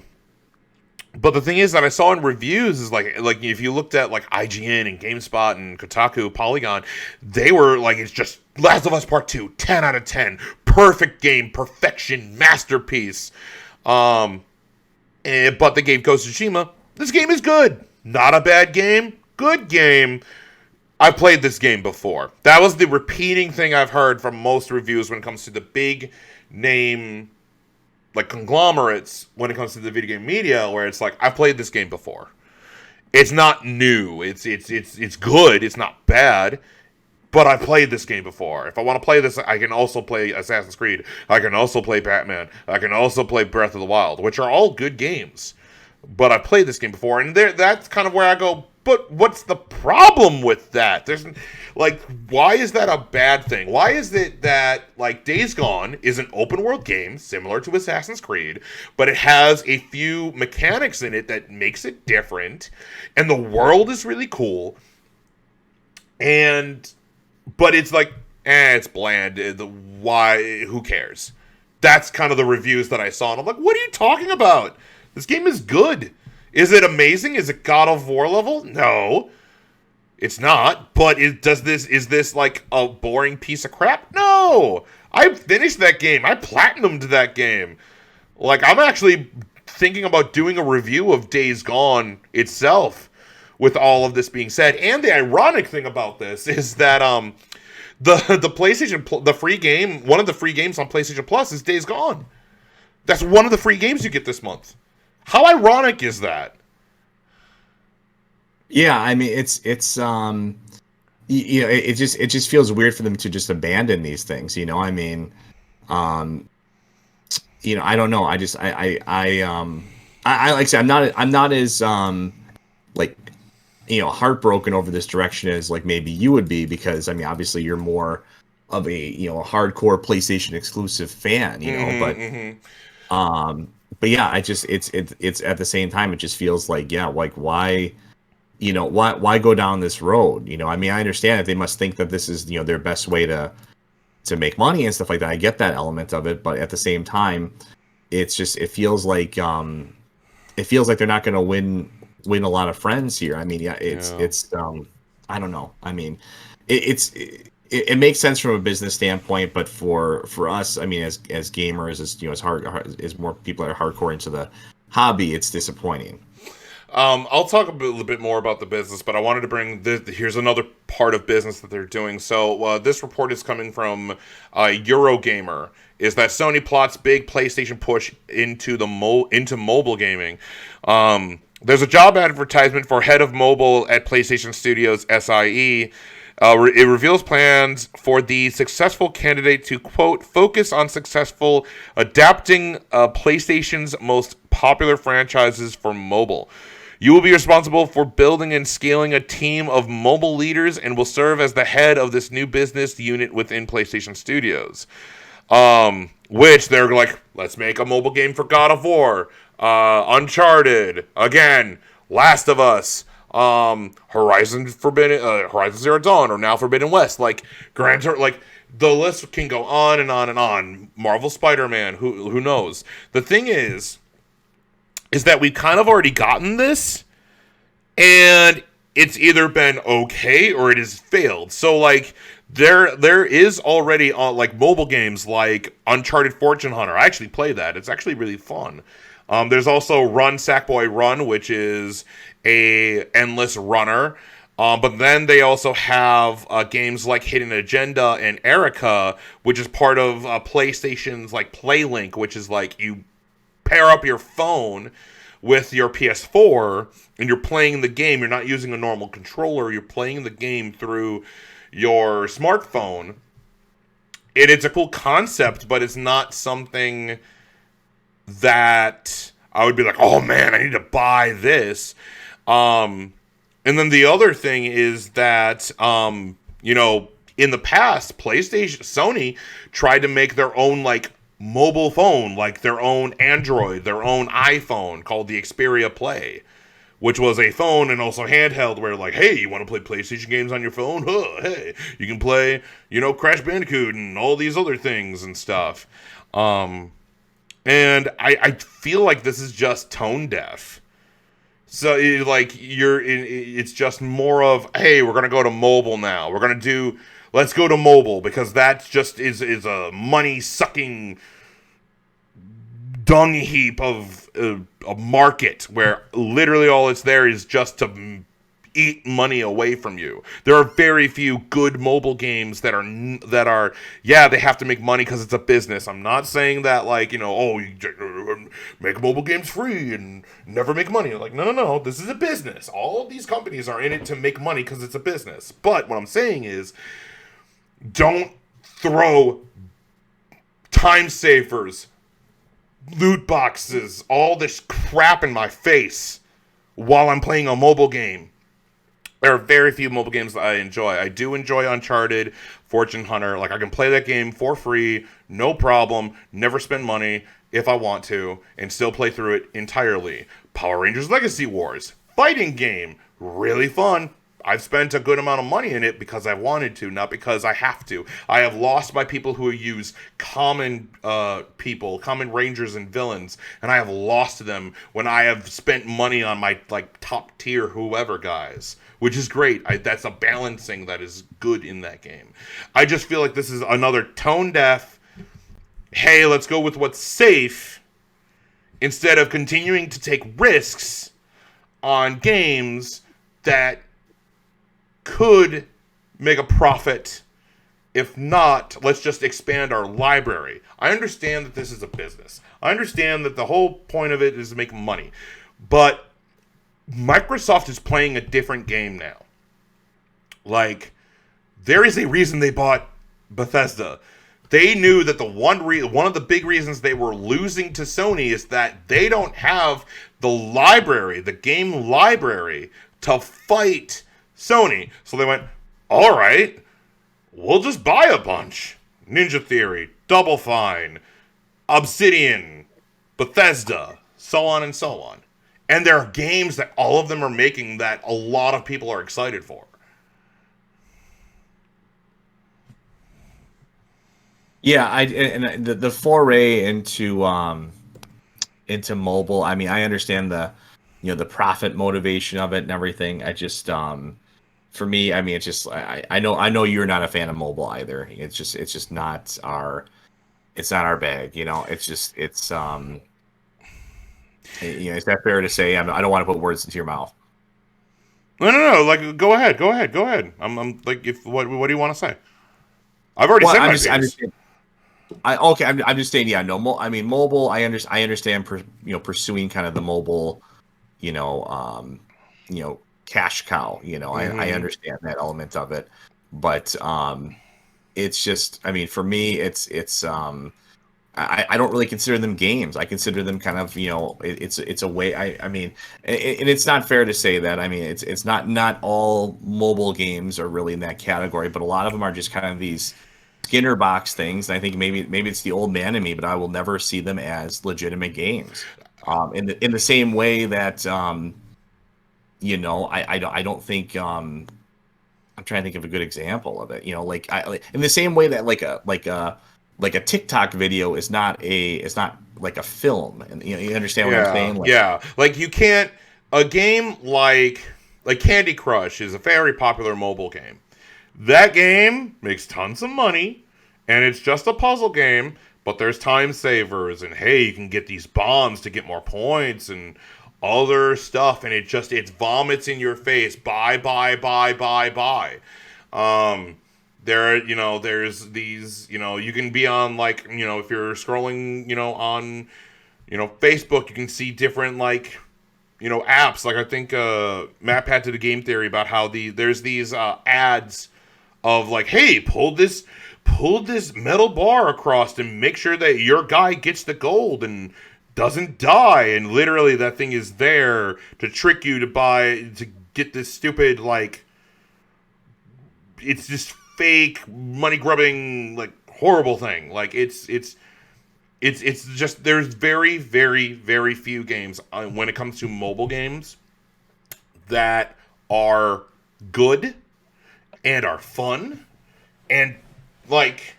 the thing is that I saw in reviews is like if you looked at like IGN and GameSpot and Kotaku, Polygon, they were like, it's just Last of Us Part 2, 10 out of 10, perfect game, perfection, masterpiece. But they gave Ghost of Tsushima, this game is good. Not a bad game, good game. I played this game before. That was the repeating thing I've heard from most reviews when it comes to the big name, like conglomerates, when it comes to the video game media, where it's like, I've played this game before. It's not new. It's good. It's not bad. But I played this game before. If I want to play this, I can also play Assassin's Creed. I can also play Batman. I can also play Breath of the Wild, which are all good games. But I played this game before, and that's kind of where I go, but what's the problem with that? There's why is that a bad thing? Why is it that Days Gone is an open world game similar to Assassin's Creed, but it has a few mechanics in it that makes it different, and the world is really cool, but it's it's bland. Why? Who cares? That's kind of the reviews that I saw, and I'm like, what are you talking about? This game is good. Is it amazing? Is it God of War level? No, it's not. But is this like a boring piece of crap? No, I finished that game. I platinumed that game. I'm actually thinking about doing a review of Days Gone itself. With all of this being said, and the ironic thing about this is that the PlayStation, the free game, one of the free games on PlayStation Plus is Days Gone. That's one of the free games you get this month. How ironic is that? Yeah, I mean it just feels weird for them to just abandon these things. I mean, I don't know. I like I said, I'm not as heartbroken over this direction as maybe you would be, because I mean obviously you're more of a hardcore PlayStation exclusive fan, but yeah, it's at the same time it just feels why go down this road? I mean, I understand that they must think that this is their best way to make money and stuff like that. I get that element of it, but at the same time, it feels like they're not going to win a lot of friends here. I mean, yeah, it's I don't know. I mean, it makes sense from a business standpoint, but for us, I mean, as gamers, as more people are hardcore into the hobby, it's disappointing. I'll talk a little bit more about the business, but I wanted to bring here's another part of business that they're doing. So this report is coming from Eurogamer, is that Sony plots big PlayStation push into mobile gaming. There's a job advertisement for head of mobile at PlayStation Studios SIE. It reveals plans for the successful candidate to, quote, focus on successful adapting PlayStation's most popular franchises for mobile. You will be responsible for building and scaling a team of mobile leaders and will serve as the head of this new business unit within PlayStation Studios. Which they're like, let's make a mobile game for God of War, Uncharted, again, Last of Us, Horizon Zero Dawn, or now Forbidden West, the list can go on and on and on. Marvel Spider-Man, who knows? The thing is that we've kind of already gotten this, and it's either been okay or it has failed. So there is already on mobile games like Uncharted Fortune Hunter. I actually play that. It's actually really fun. There's also Run Sackboy Run, which is a endless runner. But then they also have games like Hidden Agenda and Erica, which is part of PlayStation's PlayLink, which is you pair up your phone with your PS4 and you're playing the game, you're not using a normal controller, you're playing the game through your smartphone. And it's a cool concept, but it's not something that I would be like, oh man, I need to buy this. And then the other thing is that, in the past, PlayStation, Sony tried to make their own, like, mobile phone, like their own Android, their own iPhone called the Xperia Play, which was a phone and also handheld where, like, hey, you want to play PlayStation games on your phone? Huh, hey, you can play, Crash Bandicoot and all these other things and stuff. And I feel like this is just tone deaf. So, it's just more of, hey, we're going to go to mobile now. Let's go to mobile because that just is a money-sucking dung heap of a market where literally all it's there is just to eat money away from you. There are very few good mobile games that are they have to make money because it's a business. I'm not saying that you make mobile games free and never make money. Like, no, this is a business. All of these companies are in it to make money because it's a business. But what I'm saying is, don't throw time savers, loot boxes, all this crap in my face while I'm playing a mobile game. There are very few mobile games that I enjoy. I do enjoy Uncharted, Fortune Hunter. Like, I can play that game for free, no problem, never spend money if I want to, and still play through it entirely. Power Rangers Legacy Wars, fighting game, really fun. I've spent a good amount of money in it because I wanted to, not because I have to. I have lost my people who use common rangers and villains, and I have lost them when I have spent money on my, like, top tier whoever guys, which is great. That's a balancing that is good in that game. I just feel like this is another tone deaf, hey, let's go with what's safe, instead of continuing to take risks on games that could make a profit. If not, let's just expand our library. I understand that this is a business. I understand that the whole point of it is to make money. But Microsoft is playing a different game now. Like, there is a reason they bought Bethesda. They knew that one of the big reasons they were losing to Sony is that they don't have the game library, to fight Sony. So they went, all right, we'll just buy a bunch. Ninja Theory, Double Fine, Obsidian, Bethesda, so on and so on. And there are games that all of them are making that a lot of people are excited for. Yeah, the foray into mobile. I mean, I understand the profit motivation of it and everything. I just for me, I mean, it's just I know you're not a fan of mobile either. It's just not our bag. Is that fair to say? I don't want to put words into your mouth. No. Like, go ahead. I'm like, what do you want to say? I've already said my piece. I'm just saying. Yeah, no. I mean, mobile. I understand. Pursuing kind of the mobile, cash cow. I understand that element of it, but it's just. I mean, for me, it's I don't really consider them games. I consider them kind of, it's a way. I mean, and it's not fair to say that. I mean, it's not all mobile games are really in that category, but a lot of them are just kind of these Skinner box things. And I think maybe it's the old man in me, but I will never see them as legitimate games. In the same way that, I don't think. I'm trying to think of a good example of it. In the same way that like a TikTok video is not like a film, and you understand what I'm saying? Like you can't. A game like Candy Crush is a very popular mobile game. That game makes tons of money, and it's just a puzzle game. But there's time savers, and hey, you can get these bombs to get more points and other stuff, and it vomits in your face. Buy. There's these, you can be on, if you're scrolling, on, Facebook, you can see different, apps. Like I think MatPat did a game theory about how there's these ads of like, hey, pull this metal bar across and make sure that your guy gets the gold and doesn't die. And literally that thing is there to trick you to get this stupid, like, it's just fake money grubbing, like, horrible thing. Like it's just, there's very, very, very few games when it comes to mobile games that are good and are fun and, like,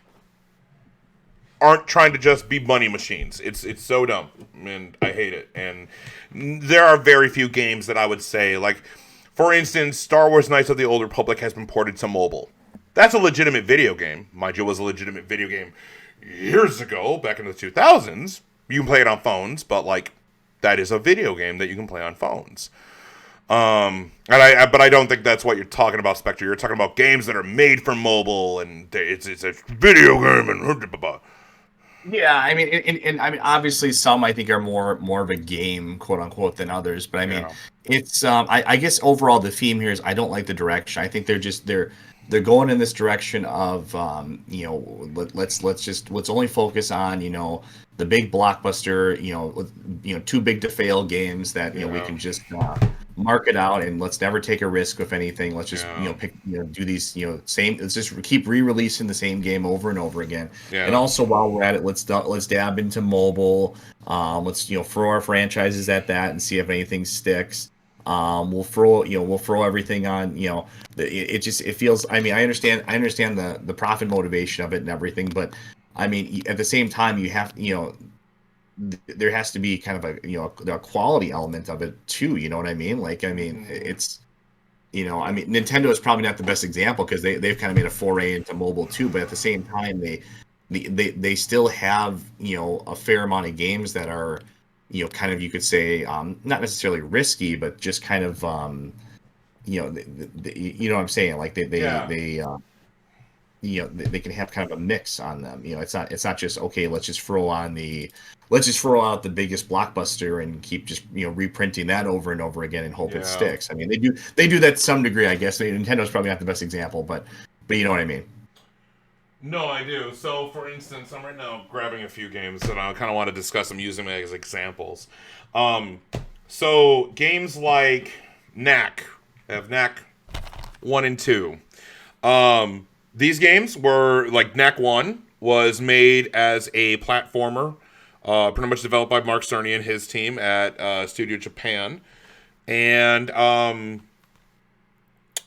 aren't trying to just be money machines. It's so dumb, and I hate it. And there are very few games that I would say, like, for instance, Star Wars Knights of the Old Republic has been ported to mobile. That's a legitimate video game. Mind you, it was a legitimate video game years ago, back in the 2000s. You can play it on phones, but, like, that is a video game that you can play on phones. But I don't think that's what you're talking about, Spectre. You're talking about games that are made for mobile, and it's a video game, and yeah, I mean, and I mean, obviously, some I think are more of a game, quote unquote, than others. But I mean, it's I guess overall the theme here is I don't like the direction. I think they're going in this direction of let's only focus on the big blockbuster too big to fail games that we can just market out, and let's never take a risk with anything. Let's just do these same. Let's just keep re-releasing the same game over and over again. Yeah. And also while we're at it, let's dab into mobile. Let's throw our franchises at that and see if anything sticks. We'll throw everything on. It feels. I mean, I understand the profit motivation of it and everything, but I mean, at the same time, you have there has to be kind of a quality element of it too. You know what I mean? Like, I mean, it's Nintendo is probably not the best example because they've kind of made a foray into mobile too, but at the same time, they still have a fair amount of games that are kind of, you could say, not necessarily risky, but just kind of you know what I'm saying? Like they can have kind of a mix on them. It's not just okay. Let's just throw out the biggest blockbuster and keep just reprinting that over and over again and hope it sticks. I mean, they do that to some degree, I guess. Nintendo's probably not the best example, but you know what I mean. No, I do. So, for instance, I'm right now grabbing a few games that I kind of want to discuss. I'm using them as examples. So games like Knack. I have Knack 1 and 2. These games were, like, Knack 1 was made as a platformer, pretty much developed by Mark Cerny and his team at Studio Japan. And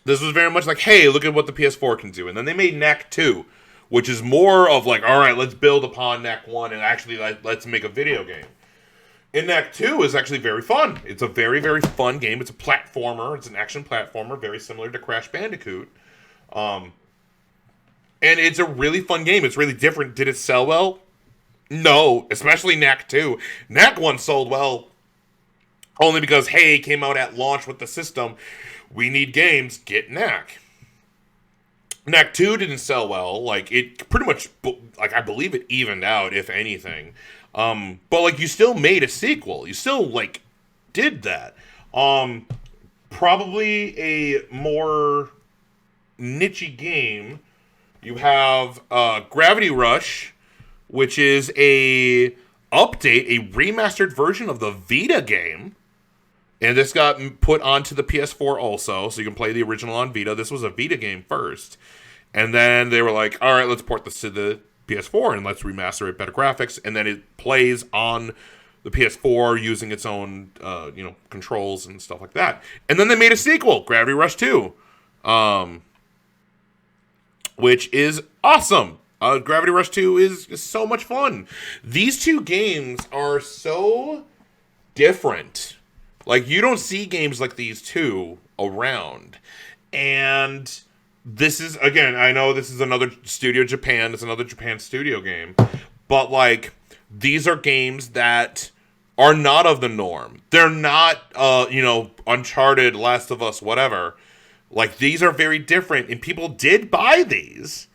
this was very much like, hey, look at what the PS4 can do. And then they made Knack 2, which is more of like, all right, let's build upon Knack 1 and actually let's make a video game. And Knack 2 is actually very fun. It's a very, very fun game. It's a platformer. It's an action platformer, very similar to Crash Bandicoot. And it's a really fun game. It's really different. Did it sell well? No, especially Knack 2. Knack 1 sold well only because, hey, it came out at launch with the system. We need games. Get Knack. Knack 2 didn't sell well. Like, it pretty much, like, I believe it evened out, if anything. But, like, you still made a sequel. You still, like, did that. Probably a more niche-y game. You have Gravity Rush, which is a remastered version of the Vita game. And this got put onto the PS4 also, so you can play the original on Vita. This was a Vita game first. And then they were like, all right, let's port this to the PS4 and let's remaster it, better graphics. And then it plays on the PS4 using its own, controls and stuff like that. And then they made a sequel, Gravity Rush 2, which is awesome. Gravity Rush 2 is so much fun. These two games are so different. Like, you don't see games like these two around. And this is, again, I know this is another Studio Japan. It's another Japan studio game. But, like, these are games that are not of the norm. They're not, Uncharted, Last of Us, whatever. Like, these are very different. And people did buy these.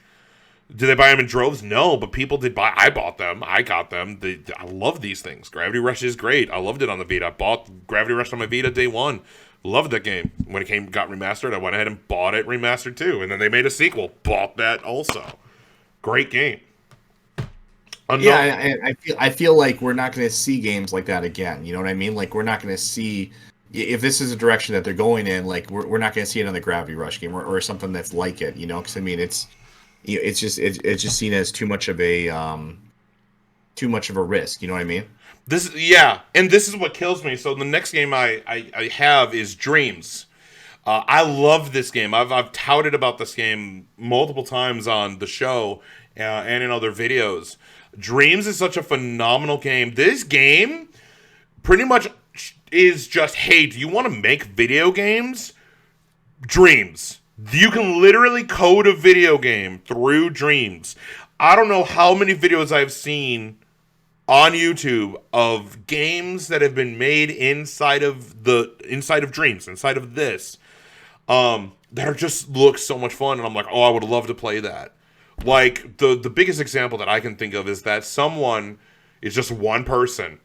Did they buy them in droves? No, but people did buy. I bought them. I got them. I love these things. Gravity Rush is great. I loved it on the Vita. I bought Gravity Rush on my Vita day one. Loved that game. When it got remastered, I went ahead and bought it remastered too. And then they made a sequel. Bought that also. Great game. Yeah, I feel like we're not going to see games like that again. You know what I mean? Like, we're not going to see, if this is a direction that they're going in, like, we're not going to see another Gravity Rush game or something that's like it. You know, because I mean, it's just seen as too much of a risk. You know what I mean? And this is what kills me. So the next game I have is Dreams. I love this game. I've touted about this game multiple times on the show and in other videos. Dreams is such a phenomenal game. This game pretty much is just, hey, do you want to make video games? Dreams. You can literally code a video game through Dreams. I don't know how many videos I've seen on YouTube of games that have been made inside of Dreams, inside of this, that are just look so much fun, and I'm like, oh, I would love to play that. Like, the biggest example that I can think of is that someone is just one person.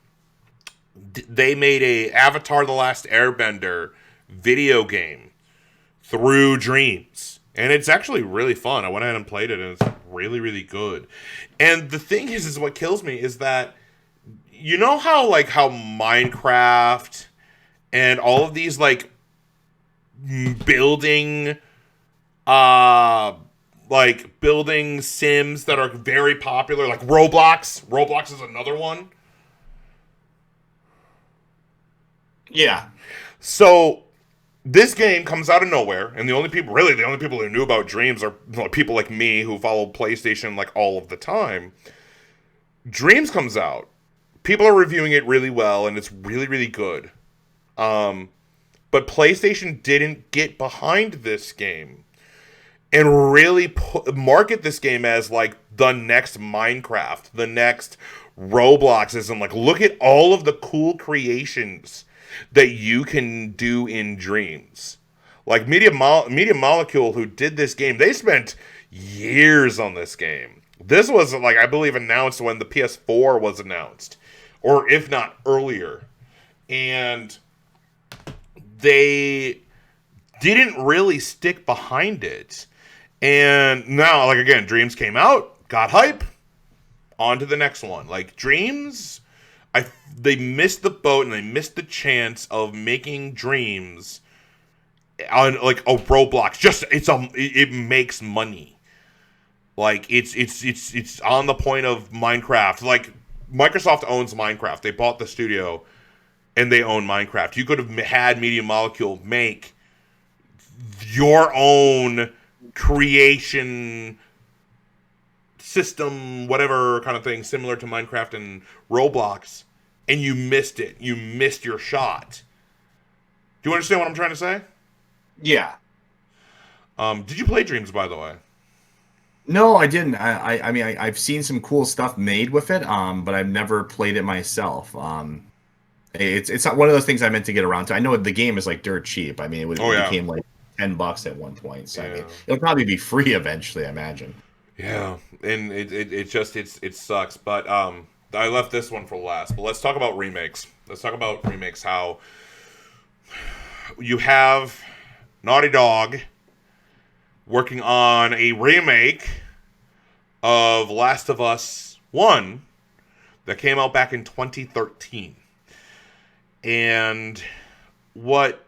They made a Avatar: The Last Airbender video game through Dreams. And it's actually really fun. I went ahead and played it, and it's really, really good. And the thing is what kills me is that, you know how Minecraft and all of these, like, building sims that are very popular, like Roblox. Roblox is another one. Yeah. So this game comes out of nowhere, and the only people who knew about Dreams are people like me who follow PlayStation like all of the time. Dreams comes out. People are reviewing it really well, and it's really, really good. But PlayStation didn't get behind this game and really market this game as like the next Minecraft, the next Roblox, and like, look at all of the cool creations that you can do in Dreams. Like Media Molecule, who did this game, they spent years on this game. This was, like, I believe announced when the PS4 was announced, or if not earlier. And they didn't really stick behind it. And now, like, again, Dreams came out, got hype, on to the next one. Like, Dreams, they missed the boat and they missed the chance of making Dreams on, like, a Roblox. Just, it makes money. Like, it's on the point of Minecraft. Like, Microsoft owns Minecraft. They bought the studio and they own Minecraft. You could have had Media Molecule make your own creation system, whatever kind of thing, similar to Minecraft and Roblox, and you missed it. You missed your shot. Do you understand what I'm trying to say? Yeah. Did you play Dreams, by the way? No, I didn't. I mean, I've seen some cool stuff made with it, but I've never played it myself. It's not one of those things I meant to get around to. I know the game is like dirt cheap. I mean, it became like $10 at one point. So I mean, it'll probably be free eventually, I imagine. Yeah, and it sucks. But I left this one for last. But let's talk about remakes. How you have Naughty Dog working on a remake of Last of Us 1 that came out back in 2013. And what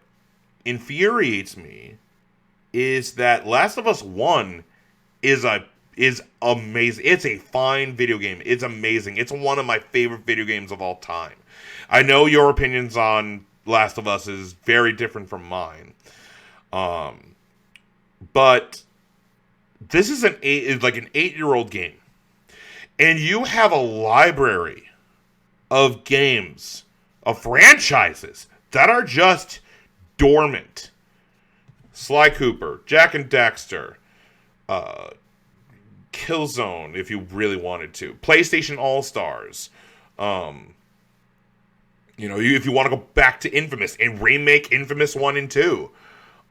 infuriates me is that Last of Us 1 is amazing. It's a fine video game. It's amazing. It's one of my favorite video games of all time. I know your opinions on Last of Us is very different from mine. But this is an 8-year-old game. And you have a library of games, of franchises that are just dormant. Sly Cooper, Jak and Daxter, Killzone, if you really wanted to, PlayStation All-Stars. If you want to go back to Infamous and remake Infamous 1 and 2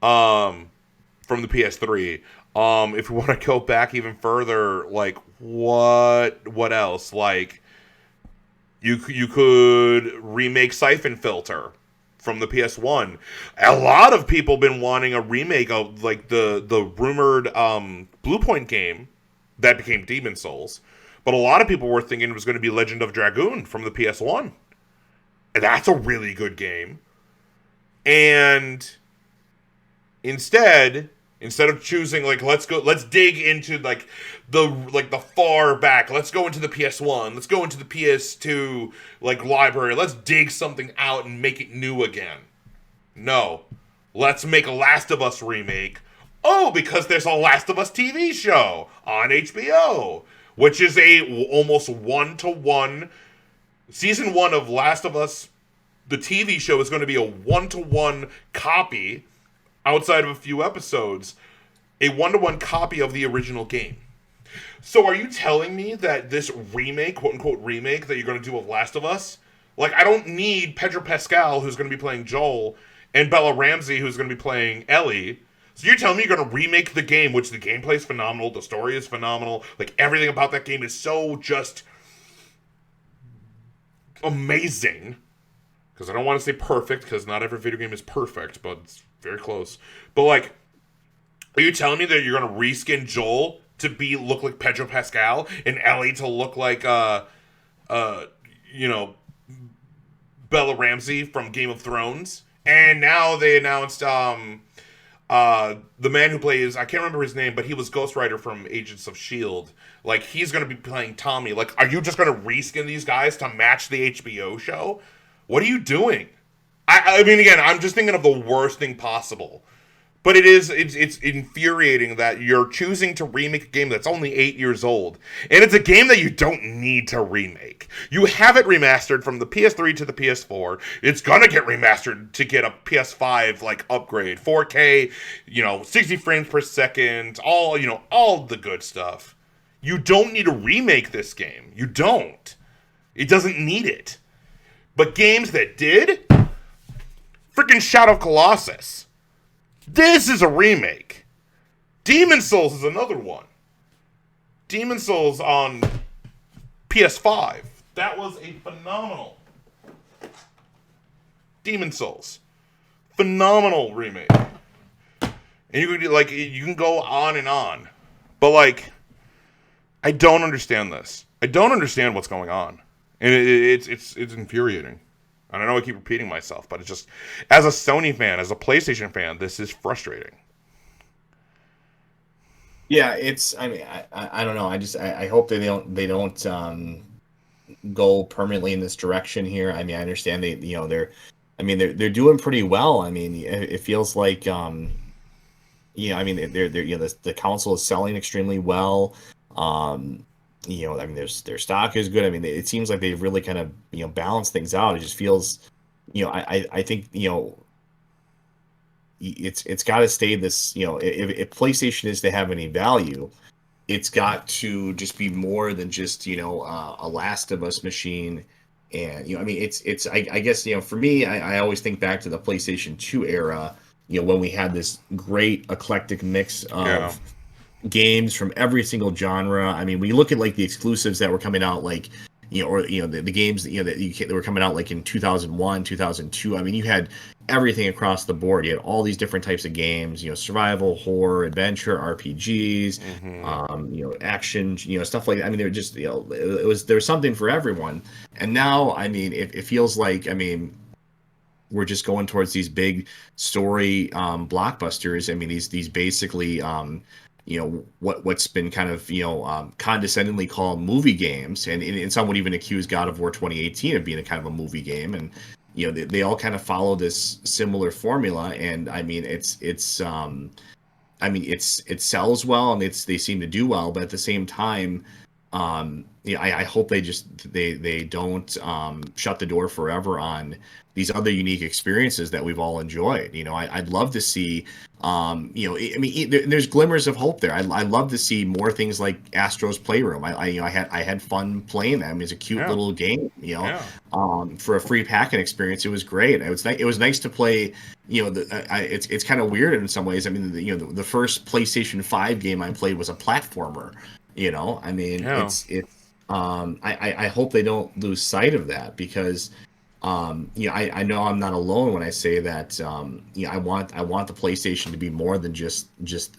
from the PS3. If we want to go back even further, like what else? Like you could remake Siphon Filter from the PS1. A lot of people been wanting a remake of like the rumored Bluepoint game that became Demon Souls. But a lot of people were thinking it was going to be Legend of Dragoon from the PS1. And that's a really good game. And instead of choosing like let's dig into the far back, let's go into the PS1, let's go into the PS2 like library, let's dig something out and make it new again. No. Let's make a Last of Us remake. Oh, because there's a Last of Us TV show on HBO, which is a almost 1-to-1 season 1 of Last of Us. The TV show is going to be a 1-to-1 copy, outside of a few episodes, a 1-to-1 copy of the original game. So are you telling me that this remake, quote-unquote remake, that you're going to do of Last of Us, like, I don't need Pedro Pascal, who's going to be playing Joel, and Bella Ramsey, who's going to be playing Ellie. So you're telling me you're going to remake the game, which the gameplay is phenomenal, the story is phenomenal, like, everything about that game is so just amazing. Because I don't want to say perfect, because not every video game is perfect, but it's very close. But, like, are you telling me that you're going to reskin Joel to look like Pedro Pascal and Ellie to look like, Bella Ramsey from Game of Thrones? And now they announced, the man who plays, I can't remember his name, but he was Ghost Rider from Agents of S.H.I.E.L.D. Like, he's going to be playing Tommy. Like, are you just going to reskin these guys to match the HBO show? What are you doing? I mean, again, I'm just thinking of the worst thing possible. But it's infuriating that you're choosing to remake a game that's only 8 years old. And it's a game that you don't need to remake. You have it remastered from the PS3 to the PS4. It's gonna get remastered to get a PS5, like, upgrade. 4K, 60 frames per second, all the good stuff. You don't need to remake this game. You don't. It doesn't need it. But games that did, freaking Shadow of Colossus. This is a remake. Demon Souls is another one. Demon Souls on PS5. That was a phenomenal Demon Souls. Phenomenal remake. And you can go on and on. But, like, I don't understand this. I don't understand what's going on. And it's infuriating. And I know I keep repeating myself, but it's just, as a Sony fan, as a PlayStation fan, this is frustrating. Yeah, I don't know. I hope they don't go permanently in this direction here. I mean, I understand they're doing pretty well. I mean, it feels like I mean, the console is selling extremely well. I mean, their stock is good. I mean, it seems like they've really kind of, balanced things out. It just feels, I think, it's got to stay this, if PlayStation is to have any value, it's got to just be more than just, a Last of Us machine. And, I mean, I guess, for me, I always think back to the PlayStation 2 era, when we had this great eclectic mix of games from every single genre. I mean, when you look at like the exclusives that were coming out, like the games that were coming out like in 2001, 2002. I mean, you had everything across the board. You had all these different types of games. Survival, horror, adventure, RPGs, action. Stuff like that. I mean, they're just there was something for everyone. And now, I mean, it feels like we're just going towards these big story blockbusters. I mean, these basically what's been kind of condescendingly called movie games, and some would even accuse God of War 2018 of being a kind of a movie game, and they all kind of follow this similar formula. And I mean, it sells well, and they seem to do well, but at the same time, I hope they don't shut the door forever on these other unique experiences that we've all enjoyed. I'd love to see, there's glimmers of hope there. I love to see more things like Astro's Playroom. I had fun playing that. I mean, it's a cute Yeah. little game. Yeah. For a free packing experience, it was great. It was nice to play. It's kind of weird in some ways. I mean, the first PlayStation 5 game I played was a platformer. I mean, Yeah. I hope they don't lose sight of that because, I know I'm not alone when I say that, I want the PlayStation to be more than just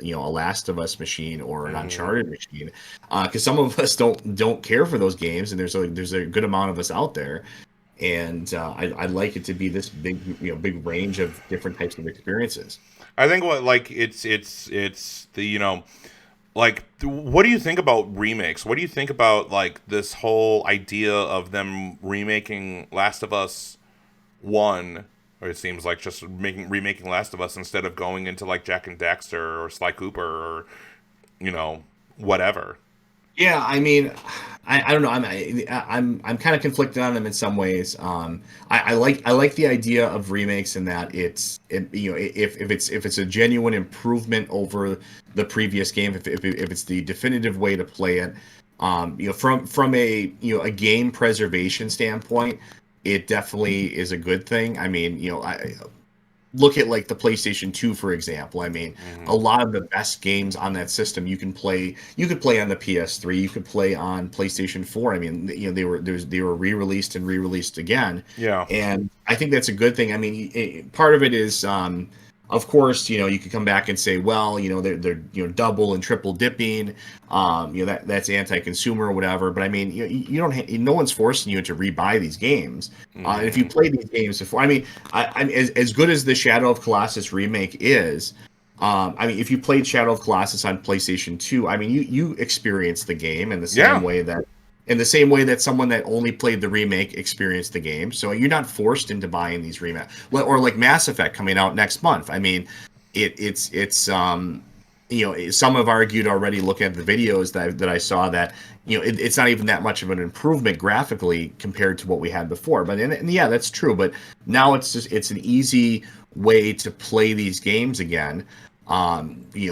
a Last of Us machine or an Uncharted machine, because some of us don't care for those games, and there's a good amount of us out there, and I'd like it to be this big range of different types of experiences. I think what like it's the like what do you think about remakes? What do you think about like this whole idea of them remaking Last of Us 1, or it seems like just remaking Last of Us instead of going into like Jack and Daxter or Sly Cooper or whatever. Yeah, I mean, I don't know. I'm kind of conflicted on them in some ways. I like the idea of remakes in that if it's a genuine improvement over the previous game, if it's the definitive way to play it, from a game preservation standpoint, it definitely is a good thing. I mean, I look at like the PlayStation 2, for example. I mean, a lot of the best games on that system you could play on the PS3, you could play on PlayStation 4. I mean, they were re-released and re-released again. Yeah. And I think that's a good thing. I mean, part of it is of course, you could come back and say, well, they're double and triple dipping, that's anti-consumer or whatever. But I mean, you don't, no one's forcing you to rebuy these games. And if you played these games before, I mean, I'm as good as the Shadow of Colossus remake is. I mean, if you played Shadow of Colossus on PlayStation 2, I mean, you experienced the game in the same Yeah. way that someone that only played the remake experienced the game. So you're not forced into buying these remakes. Or like Mass Effect coming out next month. I mean, it's some have argued already looking at the videos that I saw that it's not even that much of an improvement graphically compared to what we had before. But and yeah, that's true. But now it's an easy way to play these games again. On both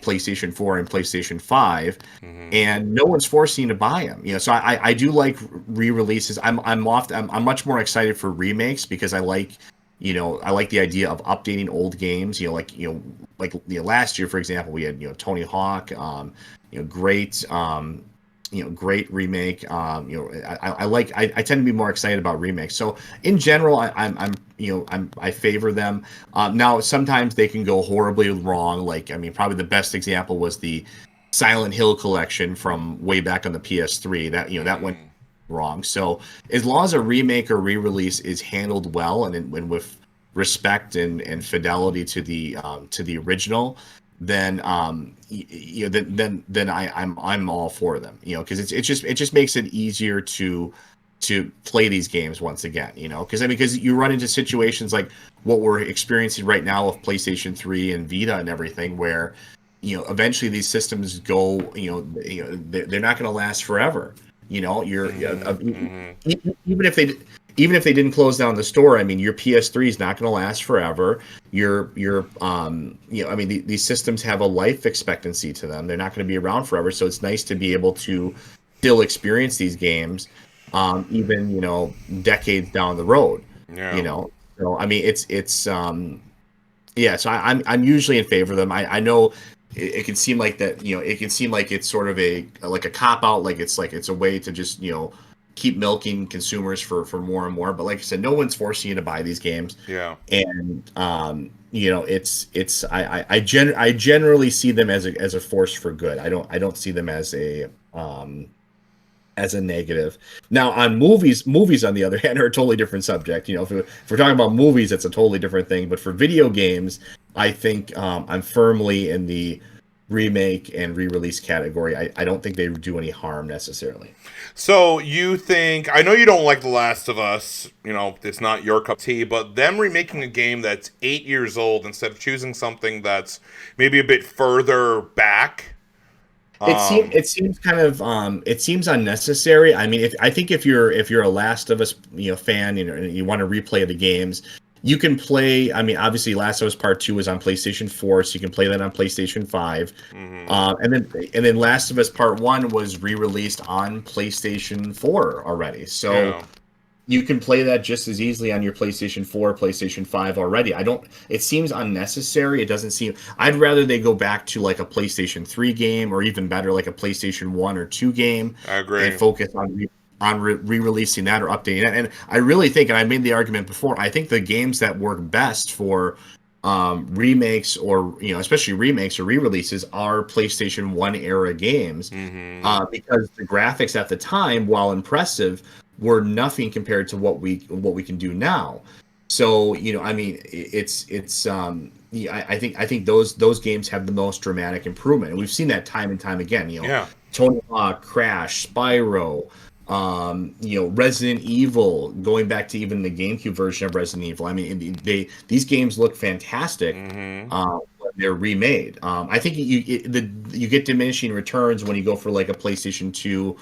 PlayStation 4 and PlayStation 5, and no one's forcing you to buy them. So I do like re-releases. I'm much more excited for remakes because I like the idea of updating old games. Last year, for example, we had Tony Hawk, great. Great remake. I tend to be more excited about remakes. So in general, I favor them. Now sometimes they can go horribly wrong. Like, I mean, probably the best example was the Silent Hill collection from way back on the PS3. That went wrong. So as long as a remake or re-release is handled well and with respect and fidelity to the original, then I'm all for them. Because it just makes it easier to play these games once again. Because you run into situations like what we're experiencing right now with PlayStation 3 and Vita and everything, where eventually these systems go. They're not going to last forever. You're even if they didn't close down the store, I mean, your PS3 is not going to last forever. I mean, these systems have a life expectancy to them. They're not going to be around forever. So it's nice to be able to still experience these games, even decades down the road. Yeah. So I mean, yeah. So I'm usually in favor of them. I know it can seem like that. It can seem like it's sort of a cop out. Like it's a way to just keep milking consumers for more and more. But like I said, no one's forcing you to buy these games. Yeah. And I generally see them as a force for good. I don't see them as a negative. Now on movies on the other hand are a totally different subject. If we're talking about movies, it's a totally different thing. But for video games, I think I'm firmly in the remake and re-release category. I don't think they do any harm necessarily. So you think, I know you don't like The Last of Us, it's not your cup of tea, but them remaking a game that's 8 years old instead of choosing something that's maybe a bit further back. It seems kind of it seems unnecessary. I mean, if you're a Last of Us fan, you want to replay the games, you can play. I mean, obviously, Last of Us Part 2 is on PlayStation 4, so you can play that on PlayStation 5. And then Last of Us Part 1 was re-released on PlayStation 4 already. So Yeah. you can play that just as easily on your PlayStation 4, PlayStation 5 already. It seems unnecessary. It doesn't seem, I'd rather they go back to like a PlayStation 3 game, or even better, like a PlayStation 1 or 2 game, I and agree. focus on re-releasing that or updating it. And I really think, and I made the argument before, I think the games that work best for remakes, or especially remakes or re-releases, are PlayStation 1 era games, because the graphics at the time, while impressive, were nothing compared to what we can do now. So I mean, I think those games have the most dramatic improvement, and we've seen that time and time again. Yeah. Tony Hawk, Crash, Spyro, Resident Evil, going back to even the GameCube version of Resident Evil. I mean, these games look fantastic when they're remade. I think you get diminishing returns when you go for like a PlayStation 2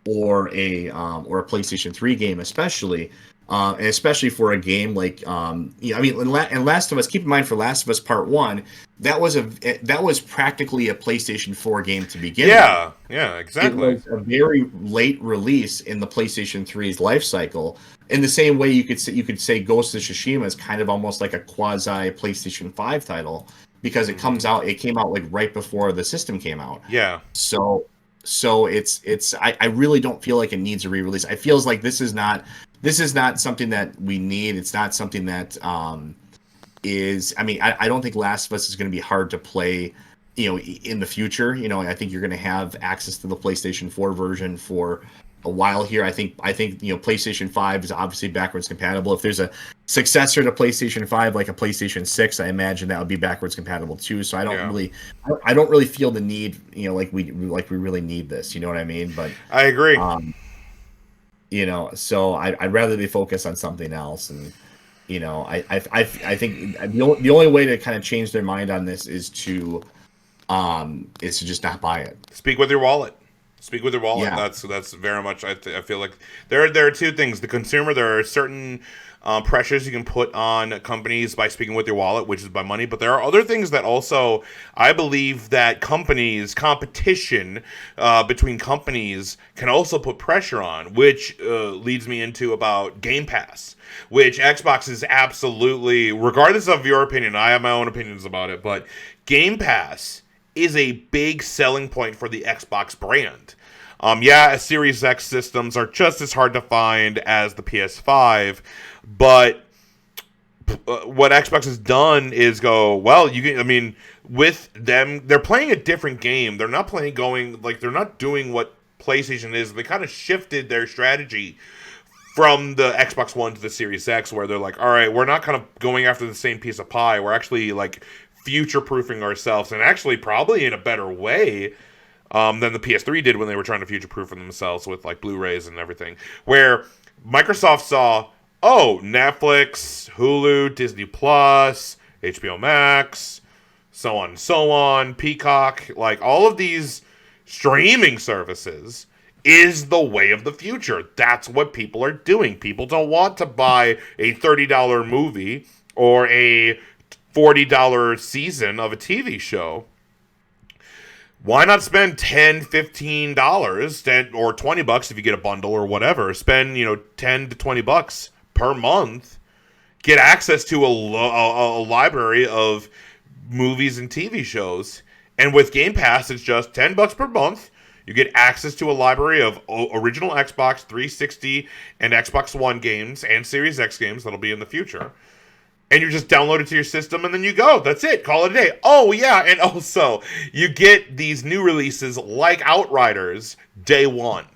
or a PlayStation 3 game, especially. And especially for a game like, I mean, and Last of Us. Keep in mind, for Last of Us Part 1, that was practically a PlayStation 4 game to begin with. Yeah. Yeah. It Exactly. was a very late release in the PlayStation 3's life cycle. In the same way, you could say Ghost of Tsushima is kind of almost like a quasi PlayStation 5 title, because it came out like right before the system came out. Yeah. So I really don't feel like it needs a re-release. I feels like this is not something that we need. It's not something that is. I mean, I don't think Last of Us is going to be hard to play, in the future. I think you're going to have access to the PlayStation 4 version for a while here. I think PlayStation 5 is obviously backwards compatible. If there's a successor to PlayStation 5, like a PlayStation 6, I imagine that would be backwards compatible too. So I don't Yeah. really feel the need, like we really need this. You know what I mean? But I agree. so I'd rather they focus on something else. And I think the only way to kind of change their mind on this is to just not buy it. Speak with your wallet. Speak with your wallet. Yeah. That's very much. I feel like there are two things. The consumer. There are certain pressures you can put on companies by speaking with your wallet, which is by money. But there are other things that also, I believe, that competition between companies can also put pressure on, which leads me into about Game Pass, which Xbox is absolutely, regardless of your opinion, I have my own opinions about it, but Game Pass is a big selling point for the Xbox brand. Series X systems are just as hard to find as the PS5, but what Xbox has done is go, well, you can, I mean, with them, they're playing a different game. They're not they're not doing what PlayStation is. They kind of shifted their strategy from the Xbox One to the Series X, where they're like, all right, we're not kind of going after the same piece of pie. We're actually like future-proofing ourselves, and actually probably in a better way than the PS3 did when they were trying to future-proof themselves with like Blu-rays and everything. Where Microsoft saw, oh, Netflix, Hulu, Disney Plus, HBO Max, so on, Peacock, like all of these streaming services is the way of the future. That's what people are doing. People don't want to buy a $30 movie or a $40 season of a TV show. Why not spend $10, $15, or $20 if you get a bundle or whatever? Spend, $10 to $20 per month. Get access to a library of movies and TV shows. And with Game Pass, it's just $10 per month. You get access to a library of original Xbox 360 and Xbox One games and Series X games that'll be in the future. And you just download it to your system, and then you go. That's it. Call it a day. Oh, yeah, and also, you get these new releases like Outriders day one.